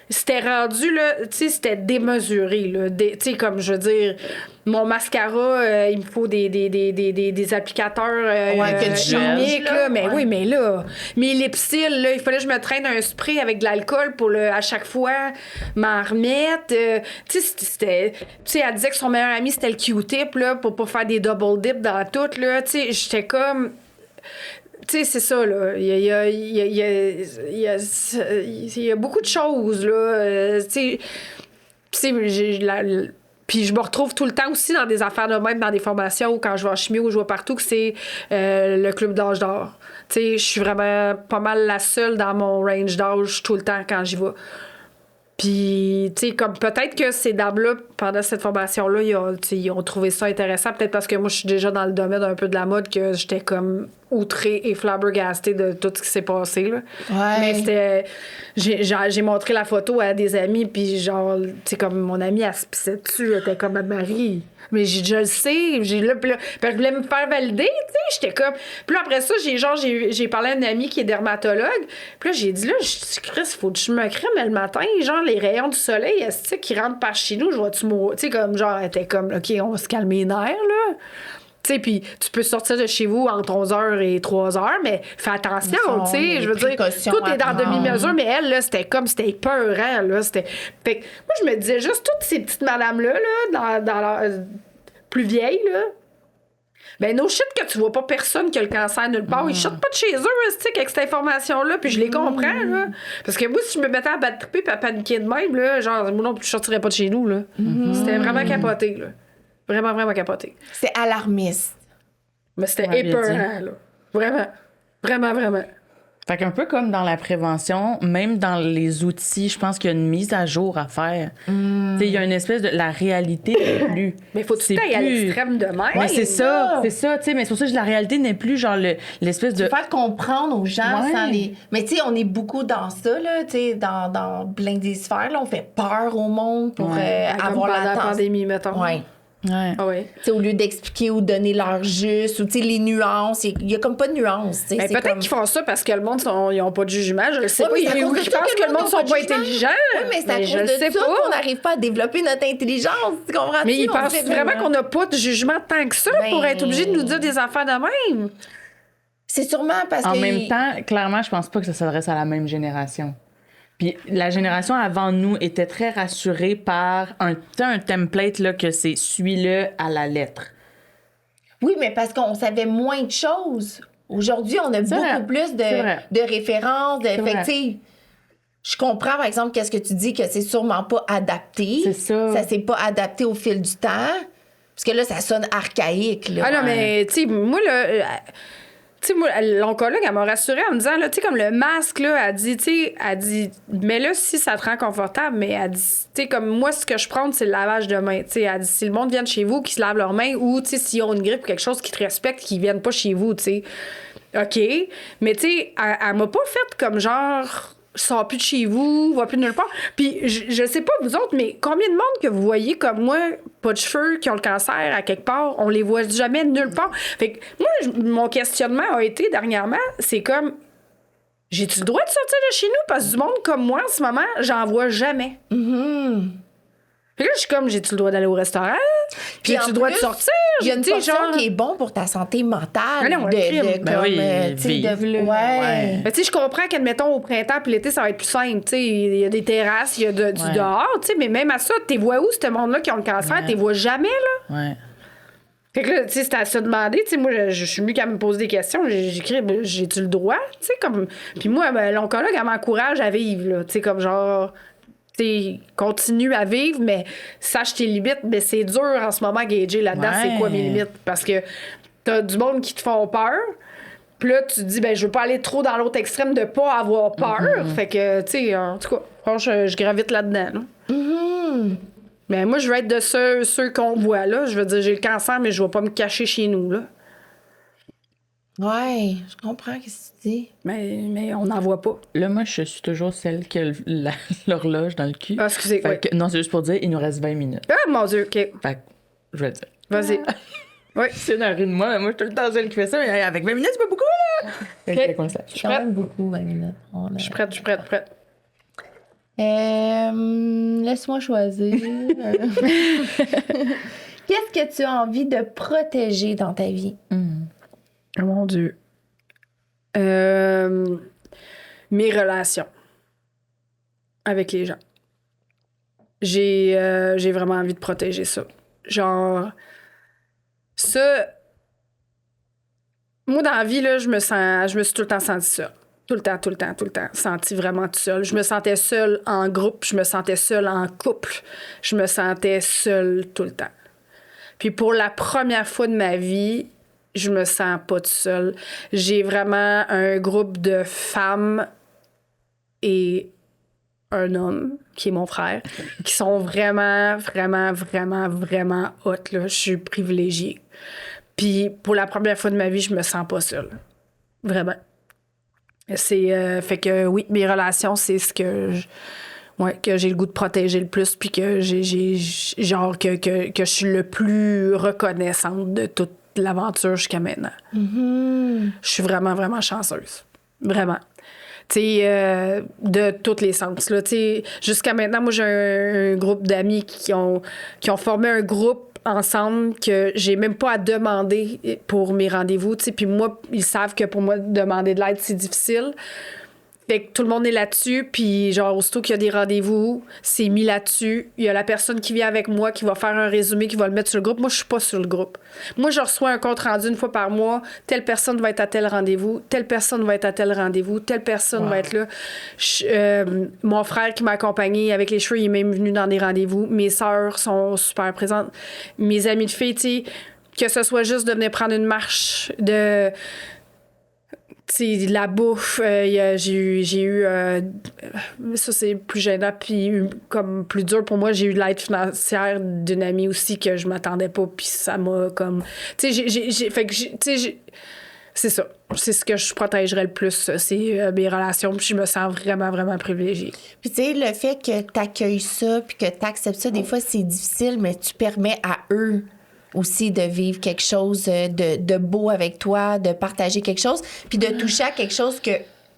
C'était rendu, là, tu sais, c'était démesuré, là. Tu sais, comme, je veux dire, mon mascara, il me faut des applicateurs uniques, là. Mais oui, mais là, mes lipsils, là, il fallait que je me traîne un spray avec de l'alcool pour, à chaque fois, m'en remettre. Tu sais, c'était... Tu sais, elle disait que son meilleur ami, c'était le Q-tip, là, pour pas faire des double dips dans tout, là. Tu sais, j'étais comme... Tu sais, c'est ça, là. Il y a beaucoup de choses, là. Tu sais, puis je me retrouve tout le temps aussi dans des affaires de même, dans des formations ou quand je vais en chimio ou je vais partout, que c'est le club d'âge d'or. Tu sais, je suis vraiment pas mal la seule dans mon range d'âge tout le temps quand j'y vais. Puis, tu sais, comme peut-être que ces dames-là, pendant cette formation-là, ils ont trouvé ça intéressant. Peut-être parce que moi, je suis déjà dans le domaine un peu de la mode, que j'étais comme outrée et flabbergastée de tout ce qui s'est passé, là.
Ouais.
Mais c'était... J'ai montré la photo à des amis, puis genre, tu sais, comme mon amie, elle se pissait dessus, elle était comme Marie. Mais je le sais, puis là, je voulais me faire valider, tu sais, j'étais comme... Puis là, après ça, j'ai parlé à une amie qui est dermatologue, puis là, j'ai dit, là, Chris, faut que je me crème le matin, genre, les rayons du soleil, est-ce qui rentrent par chez nous, je vois-tu mourir, tu sais, comme, genre, elle était comme, OK, on va se calmer les nerfs, là. Tu sais, puis tu peux sortir de chez vous entre 11h et 3h, mais fais attention, tu sais, je veux dire, tout est dans demi-mesure, mais elle, là, c'était épeurant, là, c'était... Fait que moi, je me disais juste, toutes ces petites madames-là, là, dans leur... plus vieilles, là, ben, no shit que tu vois pas personne qui a le cancer nulle part. Ils sortent pas de chez eux, tu sais, avec cette information-là, puis je les comprends, là. Parce que moi, si je me mettais à battre triper puis à paniquer de même, là, genre, moi non plus, je sortirais pas de chez nous, là. C'était vraiment capoté, là. Vraiment, vraiment capoté.
C'est alarmiste.
Mais c'était épeurant, là. Vraiment. Vraiment, vraiment.
Fait qu'un peu comme dans la prévention, même dans les outils, je pense qu'il y a une mise à jour à faire. Tu sais, il y a une espèce de... La réalité n'est plus...
Mais faut que tu t'ailles à l'extrême de même.
Mais c'est ça, tu sais. Mais c'est pour ça que la réalité n'est plus genre l'espèce de...
Faire comprendre aux gens
Ouais.
sans les... Mais tu sais, on est beaucoup dans ça, là, tu sais, dans plein des sphères, là, on fait peur au monde pour
Comme
avoir
pendant la
l'attention.
pandémie, mettons.
Ouais.
Ouais.
Ah ouais.
Tu sais, au lieu d'expliquer ou donner l'heure juste, ou tu sais, les nuances, il y a comme pas de nuances, tu sais.
Ben,
c'est
peut-être
comme...
qu'ils font ça parce que le monde, ils ont pas de jugement. Je le sais
Ouais,
pas.
mais c'est à
Ou
cause de
qu'ils
ça
pensent que le monde sont pas intelligents.
Oui, mais c'est à cause
je
de
le sais
ça
pas.
qu'on n'arrive pas à développer notre intelligence, tu comprends?
Mais ils pensent vraiment qu'on n'a pas de jugement tant que ça pour être obligé de nous dire des affaires de même.
C'est sûrement parce
En
que...
même temps, clairement, je pense pas que ça s'adresse à la même génération. Puis la génération avant nous était très rassurée par un template là, que c'est suis-le à la lettre.
Oui, mais parce qu'on savait moins de choses. Aujourd'hui, on a beaucoup
vrai.
plus
C'est vrai.
de références. Fait
vrai.
que, tu sais, je comprends, par exemple, qu'est-ce que tu dis, que c'est sûrement pas adapté.
C'est ça.
Ça s'est pas adapté au fil du temps. Parce que là, ça sonne archaïque, là.
Ah non, mais, tu sais, moi, là. Tu sais, moi, l'oncologue, elle m'a rassurée en me disant, là, tu sais, comme le masque, là, elle dit, mais là, si ça te rend confortable, mais elle dit, tu sais, comme moi, ce que je prends, c'est le lavage de mains. Tu sais, elle dit, si le monde vient de chez vous, qu'ils se lavent leurs mains, ou, tu sais, s'ils ont une grippe ou quelque chose qui te respecte, qu'ils viennent pas chez vous, tu sais. OK. Mais, tu sais, elle m'a pas fait comme genre, sors plus de chez vous, va plus de nulle part. Puis, je sais pas, vous autres, mais combien de monde que vous voyez comme moi, pas de cheveux, qui ont le cancer à quelque part, on les voit jamais de nulle part. Fait que moi, mon questionnement a été dernièrement, c'est comme, j'ai-tu le droit de sortir de chez nous? Parce que du monde comme moi, en ce moment, j'en vois jamais. Fait que là, je suis comme, j'ai-tu le droit d'aller au restaurant?
Puis
J'ai-tu
en
le droit de
plus,
sortir?
Il y a une
Tu sais,
portion qui est bon pour ta santé mentale.
Ah non, un crime.
Ben oui,
tu sais,
vive, là.
Ouais.
Ben, tu sais, je comprends qu'admettons, au printemps puis l'été, ça va être plus simple. Tu sais, il y a des terrasses, il y a du
Ouais.
dehors, tu sais, mais même à ça, t'es vois où, ce monde-là qui ont le cancer?
Ouais.
T'es vois jamais, là?
Ouais.
Fait que là, tu sais, c'est à se demander. Tu sais, moi, je suis mieux qu'à me poser des questions. J'écris, ben, j'ai-tu le droit? Tu sais, comme. Puis moi, ben, l'oncologue, elle m'encourage à vivre, là. Tu sais, comme genre. Tu sais, continue à vivre, mais sache tes limites. Mais c'est dur en ce moment à gager là-dedans,
Ouais.
c'est quoi mes limites? Parce que t'as du monde qui te font peur. Puis là, tu te dis, ben, je veux pas aller trop dans l'autre extrême de pas avoir peur. Fait que, tu sais, en tout cas, franchement, je gravite là-dedans. Là. Mais moi, je veux être de ceux qu'on voit, là. Je veux dire, j'ai le cancer, mais je vais pas me cacher chez nous, là.
Ouais, je comprends ce que tu dis.
Mais on n'en voit pas.
Là, moi, je suis toujours celle qui a l'horloge dans le cul.
Ah, excusez,
Fait
ouais.
que- non, c'est juste pour dire, il nous reste 20 minutes.
Ah, mon Dieu, OK.
Fait que, je vais le dire.
Vas-y. Oui.
C'est une rue de moi, mais moi, je suis tout le temps celle qui fait ça, mais avec 20 minutes, c'est pas beaucoup, là! Fait que, qu'on le sache.
C'est quand même beaucoup, 20 minutes.
Je suis prête.
Laisse-moi choisir. Qu'est-ce que tu as envie de protéger dans ta vie?
Oh mon Dieu. Mes relations avec les gens. J'ai vraiment envie de protéger ça. Genre, ça, moi, dans la vie, là, je me suis tout le temps sentie seule. Tout le temps. Sentie vraiment toute seule. Je me sentais seule en groupe, je me sentais seule en couple. Je me sentais seule tout le temps. Puis pour la première fois de ma vie, je me sens pas toute seule. J'ai vraiment un groupe de femmes et un homme, qui est mon frère, qui sont vraiment hot, là. Je suis privilégiée. Puis pour la première fois de ma vie, je me sens pas seule. Vraiment. C'est fait que oui, mes relations, c'est ce que que j'ai le goût de protéger le plus, puis que j'ai genre que je suis le plus reconnaissante de toute l'aventure jusqu'à maintenant. Je suis vraiment chanceuse. Vraiment. Tu sais, de tous les sens. Là, tu sais, jusqu'à maintenant, moi, j'ai un groupe d'amis qui ont formé un groupe ensemble que j'ai même pas à demander pour mes rendez-vous. Tu sais, puis moi, ils savent que pour moi, demander de l'aide, c'est difficile. Fait que tout le monde est là-dessus, puis genre, aussitôt qu'il y a des rendez-vous, c'est mis là-dessus. Il y a la personne qui vient avec moi, qui va faire un résumé, qui va le mettre sur le groupe. Moi, je suis pas sur le groupe. Moi, je reçois un compte-rendu une fois par mois. Telle personne va être à tel rendez-vous, telle personne va être à tel rendez-vous, telle personne va être là. Mon frère qui m'a accompagné avec les cheveux, il est même venu dans des rendez-vous. Mes sœurs sont super présentes. Mes amis de filles, tu sais, que ce soit juste de venir prendre une marche, sais, la bouffe, j'ai eu ça c'est plus gênant puis comme plus dur pour moi, j'ai eu de l'aide financière d'une amie aussi que je m'attendais pas puis ça m'a comme tu sais c'est ça, c'est ce que je protégerais le plus, c'est mes relations, puis je me sens vraiment vraiment privilégiée.
Puis tu sais, le fait que t'accueilles ça puis que t'acceptes ça, des fois c'est difficile, mais tu permets à eux aussi de vivre quelque chose de beau avec toi, de partager quelque chose, puis de toucher à quelque chose que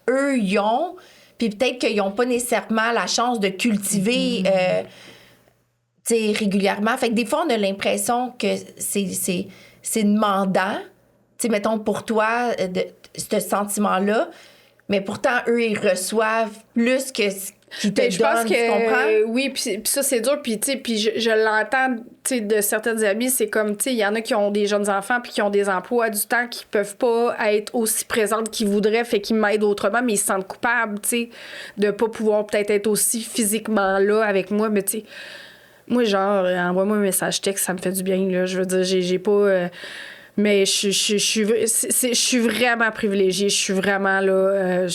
eux y ont, puis peut-être qu'ils n'ont pas nécessairement la chance de cultiver tu sais, régulièrement. Fait que des fois, on a l'impression que c'est demandant, tu sais, mettons, pour toi, ce sentiment-là, mais pourtant, eux, ils reçoivent plus que ce qu'ils te donnent,
je pense
tu comprends?
que oui, puis ça c'est dur, puis tu sais, puis je l'entends, tu sais, de certaines amies, c'est comme, tu sais, il y en a qui ont des jeunes enfants puis qui ont des emplois du temps qui peuvent pas être aussi présentes qu'ils voudraient, fait qu'ils m'aident autrement, mais ils se sentent coupables, tu sais, de pas pouvoir peut-être être aussi physiquement là avec moi, mais tu sais, moi genre, envoie-moi un message texte, ça me fait du bien, là, je veux dire, j'ai pas... mais je suis vraiment privilégiée. Je suis vraiment là.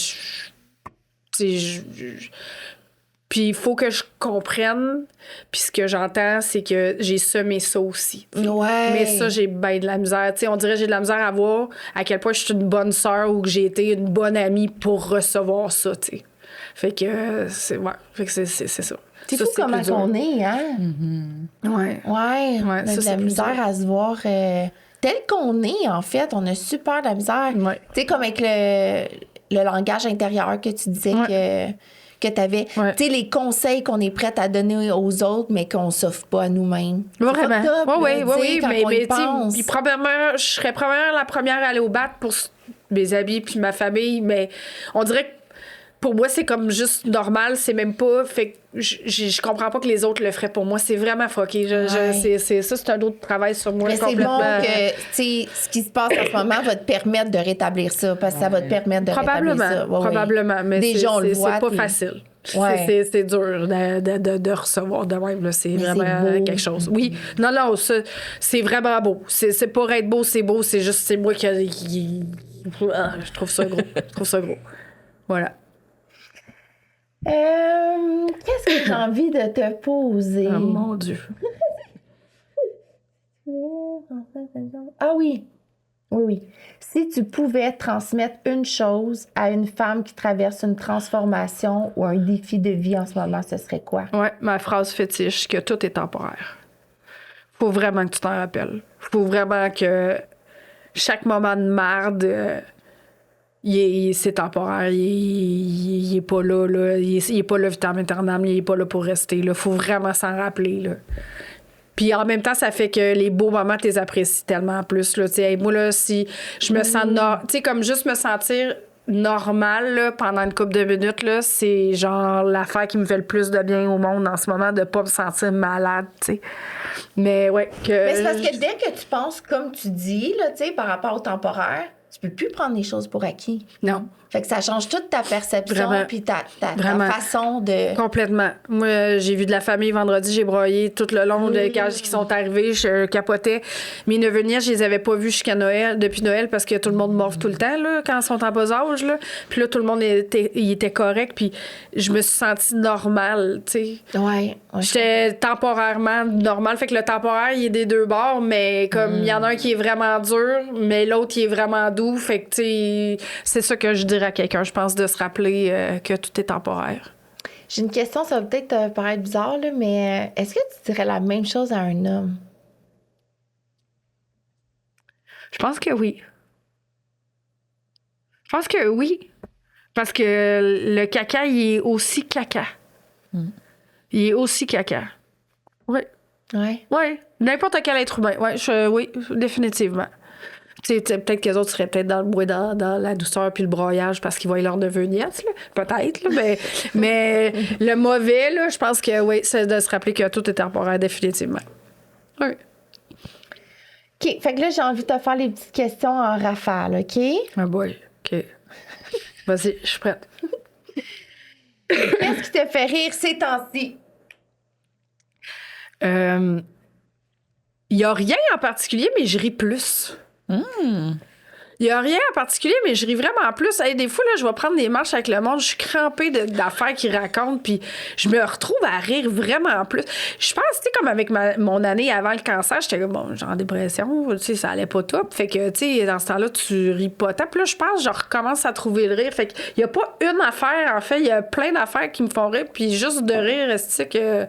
Puis il faut que je comprenne. Puis ce que j'entends, c'est que j'ai semé ça aussi.
Ouais.
Mais ça, j'ai bien de la misère. T'sais, on dirait que j'ai de la misère à voir à quel point je suis une bonne sœur ou que j'ai été une bonne amie pour recevoir ça. T'sais. Fait que c'est ça.
C'est
ça,
fou comment on est, hein?
Ouais.
Ouais. On a
ça,
de la misère à se voir... tel qu'on est, en fait, on a super de la misère.
Ouais.
Tu sais, comme avec le langage intérieur que tu disais que tu avais.
Ouais.
Tu sais, les conseils qu'on est prête à donner aux autres, mais qu'on ne s'offre pas à nous-mêmes.
Vraiment. Oui, mais puis probablement, je serais probablement la première à aller au bat pour mes amis puis ma famille, mais on dirait que pour moi, c'est comme juste normal, c'est même pas. Fait que je comprends pas que les autres le feraient pour moi. C'est vraiment fucké. C'est un autre travail sur moi.
Mais c'est bon que, tu sais, ce qui se passe en ce moment va te permettre de rétablir ça, parce que ça va te permettre de rétablir ça.
Probablement, mais
déjà, on le voit.
C'est pas facile.
Ouais.
C'est dur de recevoir de même. Là. C'est vraiment quelque chose. Oui, non, c'est vraiment beau. C'est pas être beau, c'est beau. C'est juste, c'est moi qui je trouve ça gros. Voilà.
Qu'est-ce que tu as envie de te poser?
Oh mon Dieu.
Ah oui. Oui. Si tu pouvais transmettre une chose à une femme qui traverse une transformation ou un défi de vie en ce moment, ce serait quoi?
Ouais, ma phrase fétiche, que tout est temporaire. Faut vraiment que tu t'en rappelles. Faut vraiment que chaque moment de marde... c'est temporaire, il est pas là, il est pas là vitam aeternam, il est pas là pour rester, là. Faut vraiment s'en rappeler, là. Puis en même temps, ça fait que les beaux moments, tu les apprécies tellement plus, là. T'sais, moi, là, si je me sens... Tu sais, comme juste me sentir normal, là, pendant une couple de minutes, là, c'est genre l'affaire qui me fait le plus de bien au monde en ce moment, de pas me sentir malade, tu sais. Mais ouais, que...
Mais c'est parce que dès que tu penses comme tu dis, là, tu sais, par rapport au temporaire, tu peux plus prendre les choses pour acquis.
Non.
Fait que ça change toute ta perception puis ta façon de...
Complètement. Moi, j'ai vu de la famille vendredi, j'ai broyé tout le long de quand ils sont arrivés, je capotais. Mes neveux nièces, je les avais pas vus jusqu'à Noël, depuis Noël, parce que tout le monde morve tout le temps, là, quand ils sont en bas âge, là. Puis là, tout le monde était correct, puis je me suis sentie normale, tu sais.
Ouais.
J'étais temporairement normale. Fait que le temporaire, il est des deux bords, mais comme il y en a un qui est vraiment dur, mais l'autre, il est vraiment doux. Fait que, tu sais, c'est ça que je dirais à quelqu'un, je pense, de se rappeler que tout est temporaire.
J'ai une question, ça va peut-être te paraître bizarre, là, mais est-ce que tu dirais la même chose à un homme?
Je pense que oui. Parce que le caca, il est aussi caca. Il est aussi caca. Oui.
Ouais.
Oui. N'importe quel être humain. Oui, définitivement. Peut-être que les autres seraient peut-être dans le bois, dans la douceur puis le broyage parce qu'ils voient leur neveu nièce, là. Peut-être, là, mais le mauvais, là, je pense que oui, c'est de se rappeler que tout est temporaire, définitivement. Oui.
OK. Fait que là, j'ai envie de te faire les petites questions en rafale, OK?
Ah boy. OK. Vas-y, je suis prête.
Qu'est-ce qui te fait rire ces temps-ci?
Il n'y a rien en particulier, mais je ris plus. Il n'y a rien en particulier, mais je ris vraiment plus. Hey, des fois, là, je vais prendre des marches avec le monde, je suis crampée d'affaires qu'ils racontent, puis je me retrouve à rire vraiment plus. Je pense, tu sais, comme avec mon année avant le cancer, j'étais comme, bon, genre en dépression, tu sais, ça allait pas top. Fait que, tu sais, dans ce temps-là, tu ris pas tant. Puis là, je pense, je recommence à trouver le rire. Fait qu'il y a pas une affaire, en fait, il y a plein d'affaires qui me font rire, puis juste de rire, c'est que...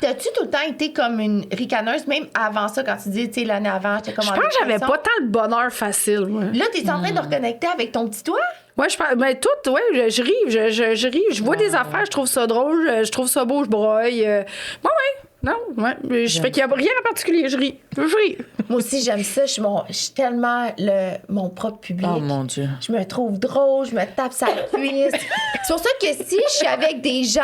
T'as-tu tout le temps été comme une ricaneuse, même avant ça, quand tu dis, tu sais, l'année avant, j'étais comme
Je
en
pense que j'avais
dépression?
pas tant le bonheur facile, moi.
Là, t'es en train de reconnecter avec ton petit doigt?
Ouais, je pense. Ben, tout, ouais, je ris. Je ris. Je vois des affaires, je trouve ça drôle, je trouve ça beau, je broye. Ouais. Non, ouais. Fait qu'il y a rien en particulier, je ris. Je ris.
Moi aussi, j'aime ça. Je suis tellement mon propre public.
Oh mon Dieu.
Je me trouve drôle, je me tape sa cuisse. C'est pour ça que si je suis avec des gens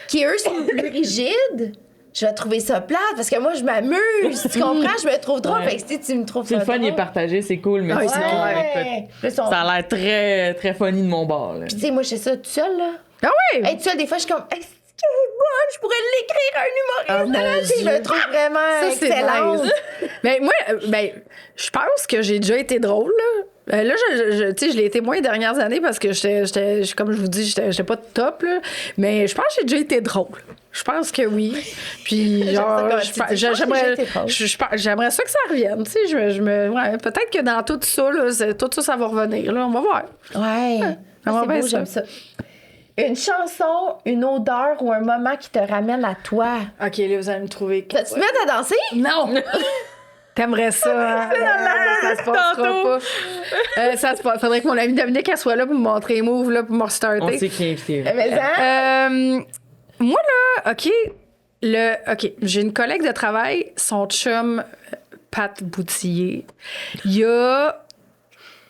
qui, eux, sont plus rigides, je vais trouver ça plate parce que moi, je m'amuse. Tu comprends? Je me trouve drôle.
Ouais.
Fait que si tu me trouves
C'est
ça
le fun, il est
drôle...
partagé, c'est cool, mais
Ouais,
sinon,
Ouais.
écoute,
Là, ils sont-
ça a l'air très, très funny de mon bord. Là.
Tu sais, moi, je fais ça toute seule, là.
Ah oui!
Hey, toute seule, des fois, je suis comme... Excuse-moi, je pourrais l'écrire à un humoriste.
Ah, mon
Tu sais, je me
Dieu.
trouve vraiment
Ça, c'est
excellente.
nice. Mais moi, je pense que j'ai déjà été drôle, là. Là, tu sais, je l'ai été moins les dernières années parce que j'étais comme je vous dis, j'étais pas top, là. Mais je pense que j'ai déjà été drôle. Je pense que oui. Puis,
J'aime ça
genre,
comment tu dis.
j'aimerais ça que ça revienne. Tu sais, ouais, peut-être que dans tout ça, là, ça va revenir, là. On va voir.
Ouais.
Ça va
C'est
bien,
beau,
ça.
j'aime ça. Une chanson, une odeur ou un moment qui te ramène à toi.
OK, là, vous allez me trouver.
Tu te mets à danser?
Non! T'aimerais ça, hein? Ça se passera
Tantôt.
pas. Ça se passe. Faudrait que mon amie Dominique elle soit là pour me montrer les moves, là, pour me
On
restarter.
sait qui est invité.
Mais hein?
Moi, là, OK, j'ai une collègue de travail, son chum, Pat Boutillier. Il y a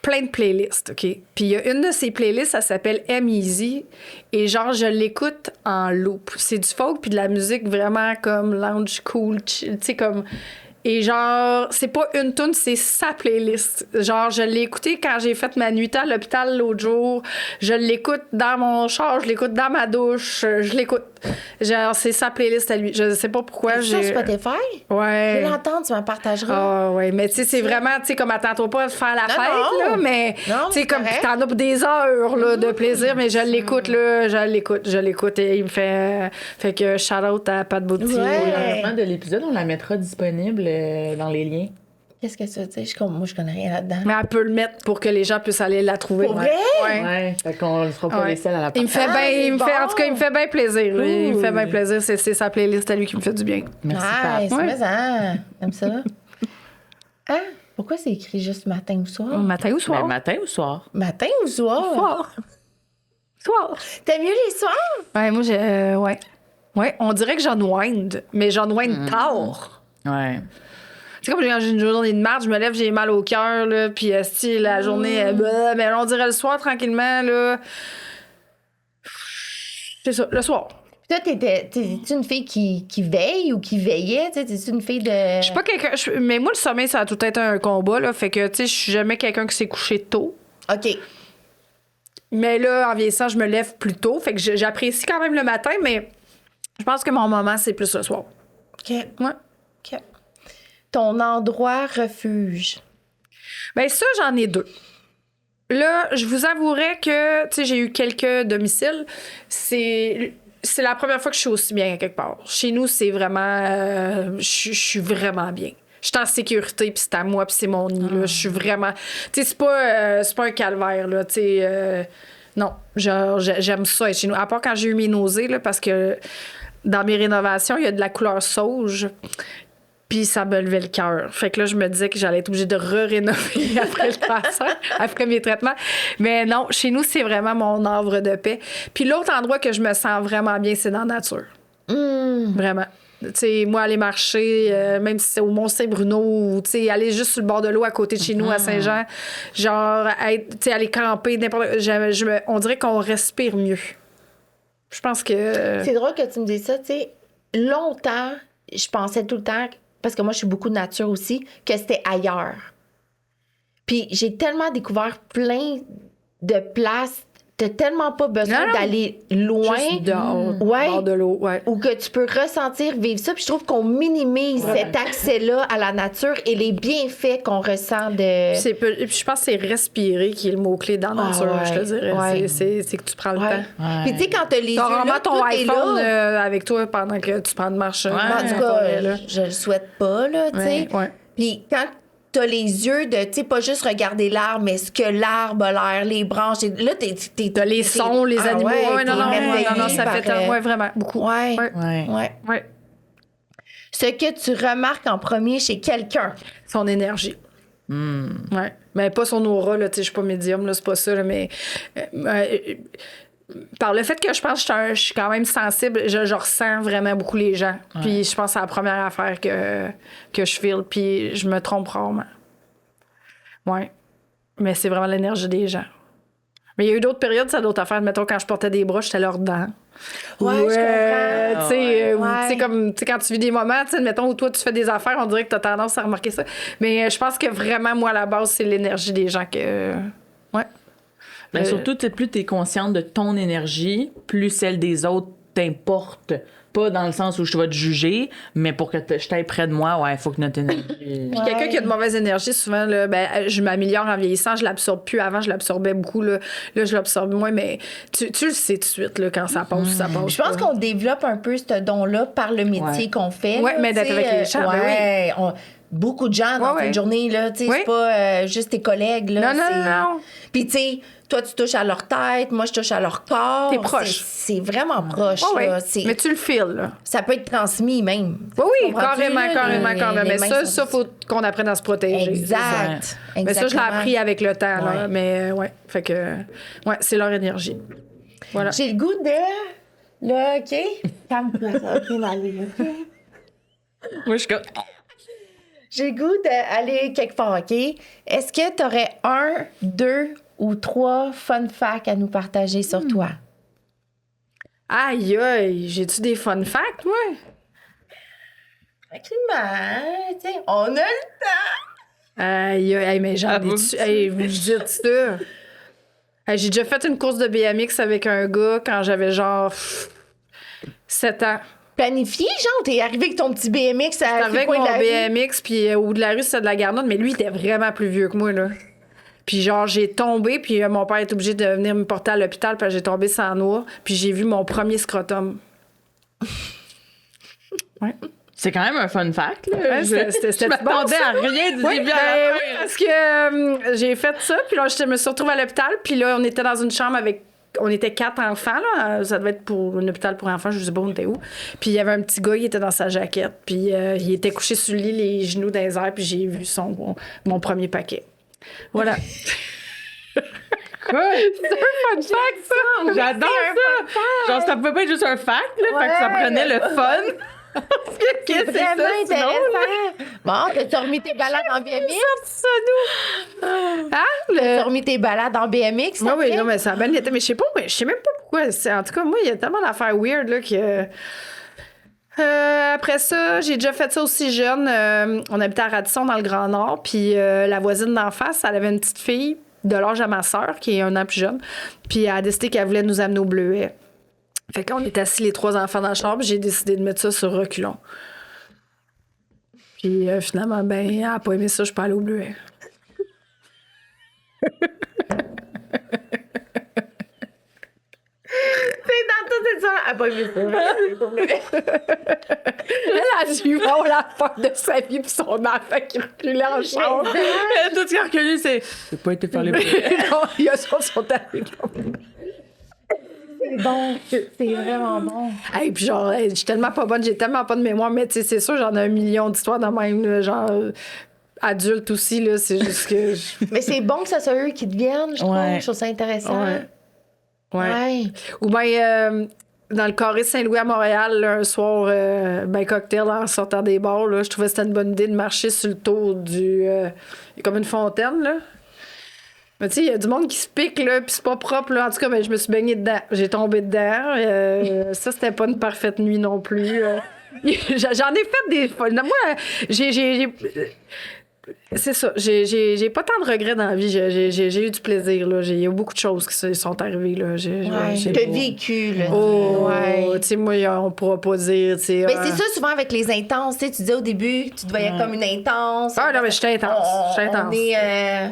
plein de playlists, OK? Puis il y a une de ces playlists, ça s'appelle M-Easy. Et genre, je l'écoute en loop. C'est du folk puis de la musique vraiment comme lounge cool, tu sais, comme... Et genre, c'est pas une tune, c'est sa playlist. Genre, je l'ai écouté quand j'ai fait ma nuitée à l'hôpital l'autre jour. Je l'écoute dans mon char, je l'écoute dans ma douche, je l'écoute. Genre, c'est sa playlist à lui. Je sais pas pourquoi
C'est sur
j'ai...
Spotify? Je
Ouais.
vais l'entendre, tu m'en partageras.
Ah ouais, mais tu sais, c'est vraiment, tu sais, comme attends-toi pas de faire la fête,
non.
là, mais
Non,
tu sais,
c'est
comme
correct.
t'en as pour des heures, là, de plaisir, mais je l'écoute, là, je l'écoute et il me fait... Fait que shout-out à Pat Boutillier.
Ouais.
La fin de l'épisode, on la mettra disponible dans les liens.
Qu'est-ce que ça veut dire? Moi, je connais rien là-dedans.
Mais elle peut le mettre pour que les gens puissent aller la trouver.
Pour vrai?
Ouais.
Ouais, fait qu'on ne sera pas
Ouais.
les seuls à la
Il me fait
Ah,
bien,
c'est
il me fait, en
bon.
tout cas, il me fait bien plaisir. là. Il me fait
Cool.
bien plaisir. C'est sa playlist à lui qui me fait du bien.
Merci,
Nice,
Pat.
Ouais.
mais hein, j'aime ça. Hein? Pourquoi c'est écrit juste matin ou soir?
Matin ou
Ben,
soir?
matin ou soir?
Matin ou soir?
Soir. Soir.
T'aimes mieux les soirs?
Ouais, moi, ouais. Ouais, on dirait que j'unwind, mais j'unwind tard.
Ouais.
C'est comme quand j'ai une journée de marche, je me lève, j'ai mal au cœur, là, puis esti, la journée, mais on dirait le soir, tranquillement, là. C'est ça, le soir.
Toi, t'es-tu une fille qui veille ou qui veillait? T'es-tu une fille de...
Je suis pas quelqu'un... Mais moi, le sommeil, ça a tout été un combat, là, fait que, tu sais, je suis jamais quelqu'un qui s'est couché tôt.
OK.
Mais là, en vieillissant, je me lève plus tôt, fait que j'apprécie quand même le matin, mais je pense que mon moment, c'est plus le soir.
OK.
Ouais.
OK. Ton endroit refuge.
Bien, ça, j'en ai deux. Là, je vous avouerais que, tu sais, j'ai eu quelques domiciles. C'est la première fois que je suis aussi bien quelque part. Chez nous, c'est vraiment... je suis vraiment bien. Je suis en sécurité, puis c'est à moi, puis c'est mon nid, là. Je suis vraiment... Tu sais, c'est pas un calvaire, là, tu sais... non, genre, j'aime ça être chez nous. À part quand j'ai eu mes nausées, là, parce que dans mes rénovations, il y a de la couleur sauge. Puis ça me levait le cœur. Fait que là, je me disais que j'allais être obligée de rénover après le cancer, après mes traitements. Mais non, chez nous, c'est vraiment mon havre de paix. Puis l'autre endroit que je me sens vraiment bien, c'est dans la nature. Vraiment. Tu sais, moi, aller marcher, même si c'est au Mont-Saint-Bruno, ou tu sais, aller juste sur le bord de l'eau à côté de chez nous, à Saint-Jean, genre, tu sais, aller camper, n'importe... on dirait qu'on respire mieux. Je pense que...
C'est drôle que tu me dises ça, tu sais. Longtemps, je pensais tout le temps, parce que moi, je suis beaucoup de nature aussi, que c'était ailleurs. Puis j'ai tellement découvert plein de places t'as tellement pas besoin
Non.
d'aller loin.
Juste dehors,
Ouais.
bord de l'eau, ouais.
Ou que tu peux ressentir, vivre ça. Puis je trouve qu'on minimise cet accès-là à la nature et les bienfaits qu'on ressent de...
Puis je pense que c'est respirer qui est le mot-clé dans la nature,
ouais.
je te dirais.
Ouais.
C'est que tu prends le
Ouais.
temps.
Puis tu sais, quand t'as les yeux
T'as vraiment
là,
ton
tout est
iPhone
là.
avec toi pendant que tu prends une marche.
En tout cas, je le souhaite pas, là, tu sais.
Ouais.
Puis quand t'as les yeux de, tu sais, pas juste regarder l'arbre, mais ce que l'arbre a l'air, les branches. Là,
T'as les sons, les animaux. Ouais, non, ça fait ouais, vraiment beaucoup.
Ouais.
Ouais.
Ouais.
Ce que tu remarques en premier chez quelqu'un.
Son énergie. Ouais. Mais pas son aura, là, tu sais, je suis pas médium, là, c'est pas ça, là, mais par le fait que je pense que je suis quand même sensible, je ressens vraiment beaucoup les gens. Puis je pense que c'est la première affaire que je file, puis je me trompe rarement. Ouais. Mais c'est vraiment l'énergie des gens. Mais il y a eu d'autres périodes, ça d'autres affaires. Mettons, quand je portais des bras, j'étais leur dedans.
Ouais, je comprends.
Tu sais,
Ouais.
comme, tu sais, quand tu vis des moments, tu sais, mettons, où toi, tu fais des affaires, on dirait que tu as tendance à remarquer ça. Mais je pense que vraiment, moi, à la base, c'est l'énergie des gens que... Ouais.
Ben, surtout, plus tu es consciente de ton énergie, plus celle des autres t'importe. Pas dans le sens où je vais te juger, mais pour que je t'aille près de moi, il faut que notre énergie...
Puis quelqu'un qui a de mauvaise énergie, souvent, là, je m'améliore en vieillissant, je l'absorbe plus. Avant, je l'absorbais beaucoup. Là je l'absorbe moins, mais tu le sais tout de suite, là, quand ça passe, ça passe.
Je pense qu'on développe un peu ce don-là par le métier qu'on fait.
Ouais,
là,
mais d'être
tu sais,
avec les gens, ben oui.
Beaucoup de gens dans une journée, là, tu sais, c'est pas juste tes collègues, là.
Non.
Puis, tu sais, toi, tu touches à leur tête, moi, je touche à leur corps.
T'es proche.
C'est vraiment proche,
Ouais.
là.
Mais tu le files, là.
Ça peut être transmis, même.
Oui,
Comprends-tu,
carrément.
là,
Mais
les mains
ça,
sont-
faut qu'on apprenne à se protéger.
Exact.
Mais ça, je l'ai appris avec le temps, là.
Ouais.
Mais, fait que, c'est leur énergie. Voilà.
J'ai le goût de... Là, OK? Calme-toi, ça. OK, Marie, OK?
Moi, je suis comme...
J'ai le goût d'aller quelque part, OK? Est-ce que tu aurais 1, 2 ou 3 fun facts à nous partager sur toi?
Aïe, j'ai-tu des fun facts, moi?
Tranquillement, tu sais, on a le temps.
Aïe, mais j'en ai-tu... Hey, vous dites ça? Hey, j'ai déjà fait une course de BMX avec un gars quand j'avais genre 7 ans.
Planifié, genre, t'es arrivé avec ton petit BMX
Avec mon BMX, puis au bout de la rue, c'était de la Garnotte, mais lui, il était vraiment plus vieux que moi, là. Puis genre, j'ai tombé, puis mon père est obligé de venir me porter à l'hôpital, puis j'ai tombé sans noix, puis j'ai vu mon premier scrotum. Ouais.
C'est quand même un fun fact, là.
Ouais, c'était
je m'attendais
bon, ça.
à rien du
Oui,
début à la fin.
oui, parce que j'ai fait ça, puis là, je me suis retrouvée à l'hôpital, puis là, on était dans une chambre avec... On était 4 enfants, là. Ça devait être pour un hôpital pour enfants, je sais pas où on était où. Puis il y avait un petit gars, il était dans sa jaquette, puis il était couché sur le lit, les genoux dans les airs, puis j'ai vu mon premier paquet. Voilà.
Quoi?
C'est un fun fact, ça!
J'adore ça! Genre, ça peut pas être juste un fact, là. Fait que ça prenait le fun. Parce que qu'est-ce que c'est ça,
Vraiment
sinon?
intéressant. Bon, t'as remis tes balades en BMX?
Ça, nous! Hein?
T'as remis tes balades en BMX?
Oui,
après?
non, mais ça a bien été. Mais je sais même pas pourquoi. En tout cas, moi, il y a tellement d'affaires weird, là, que... après ça, j'ai déjà fait ça aussi jeune. On habitait à Radisson, dans le Grand Nord, puis la voisine d'en face, elle avait une petite fille de l'âge à ma sœur, qui est 1 an plus jeune, puis elle a décidé qu'elle voulait nous amener au Bleuet. Fait qu'on est assis les 3 enfants dans la chambre, j'ai décidé de mettre ça sur reculons. Puis finalement, elle n'a pas aimé ça, je peux aller au Bleuet.
C'est dans tout c'est ça. Ah, pas aimé ça.
Elle a dû voir la fin de sa vie puis son enfant qui reculait en chambre.
Tout ce qui a reculé, c'est pas été faire les
Non, il y a son allés.
C'est bon. C'est vraiment bon.
Hey, puis genre, je suis tellement pas bonne, j'ai tellement pas de mémoire, mais tu sais, c'est sûr, j'en ai 1 million d'histoires de même, là, genre, adulte aussi, là, c'est juste que...
Mais c'est bon que ça soit eux qui deviennent, je trouve.
Ouais.
Je trouve ça intéressant.
Ouais. Ou bien, dans le carré Saint-Louis à Montréal, là, un soir, cocktail en sortant des bars, là, je trouvais que c'était une bonne idée de marcher sur le tour du... comme une fontaine, là. Mais tu sais, il y a du monde qui se pique, là, puis c'est pas propre, là. En tout cas, je me suis baignée dedans. J'ai tombé dedans. Ça, c'était pas une parfaite nuit non plus. J'en ai fait des... Moi, j'ai c'est ça. J'ai pas tant de regrets dans la vie. J'ai eu du plaisir. Il y a beaucoup de choses qui se sont arrivées. Là.
T'as vécu. Là,
tu sais, moi, on pourra pas dire.
C'est ça, souvent, avec les intenses. Tu disais au début, tu te voyais comme une intense.
Ah, non, mais j'étais intense.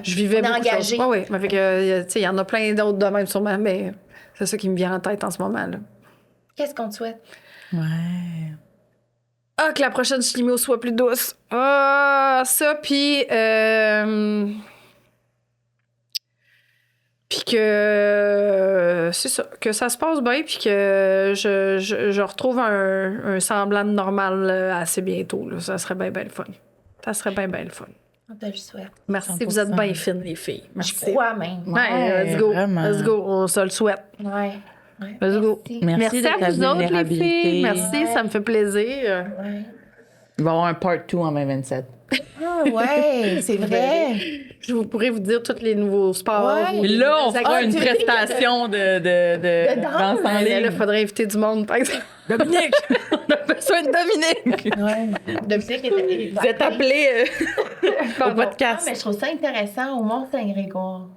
Je vivais beaucoup
engagé.
de choses. Oui, mais il y en a plein d'autres de même, sûrement. Mais c'est ça qui me vient en tête en ce moment. Là.
Qu'est-ce qu'on te souhaite?
Ouais.
Ah, que la prochaine chimio soit plus douce. Ah, ça, puis c'est ça, que ça se passe bien, puis que je retrouve un semblant de normal assez bientôt. Là. Ça serait bien le fun. Ça serait bien le fun.
On te le souhaite.
Merci,
100%.
vous êtes bien fines, les filles. Merci.
Je crois même.
Ouais, let's go.
vraiment.
Let's go, on se le souhaite.
Ouais.
Let's go.
Merci
à
d'être
vous
venu
autres, les
réhabiliter.
filles. Merci, ça me fait plaisir.
Ouais.
Il va y avoir un part 2 en 2027.
Ah ouais, c'est vrai.
Je pourrais vous dire tous les nouveaux sports.
Ouais.
Et là, on fera une
activités.
prestation de danse en
Là, il
ligne.
faudrait inviter du monde, par exemple.
Dominique! On a besoin de Dominique!
Ouais. Depuis
Vous êtes appelés au
Ah,
podcast.
mais je trouve ça intéressant au Mont-Saint-Grégoire.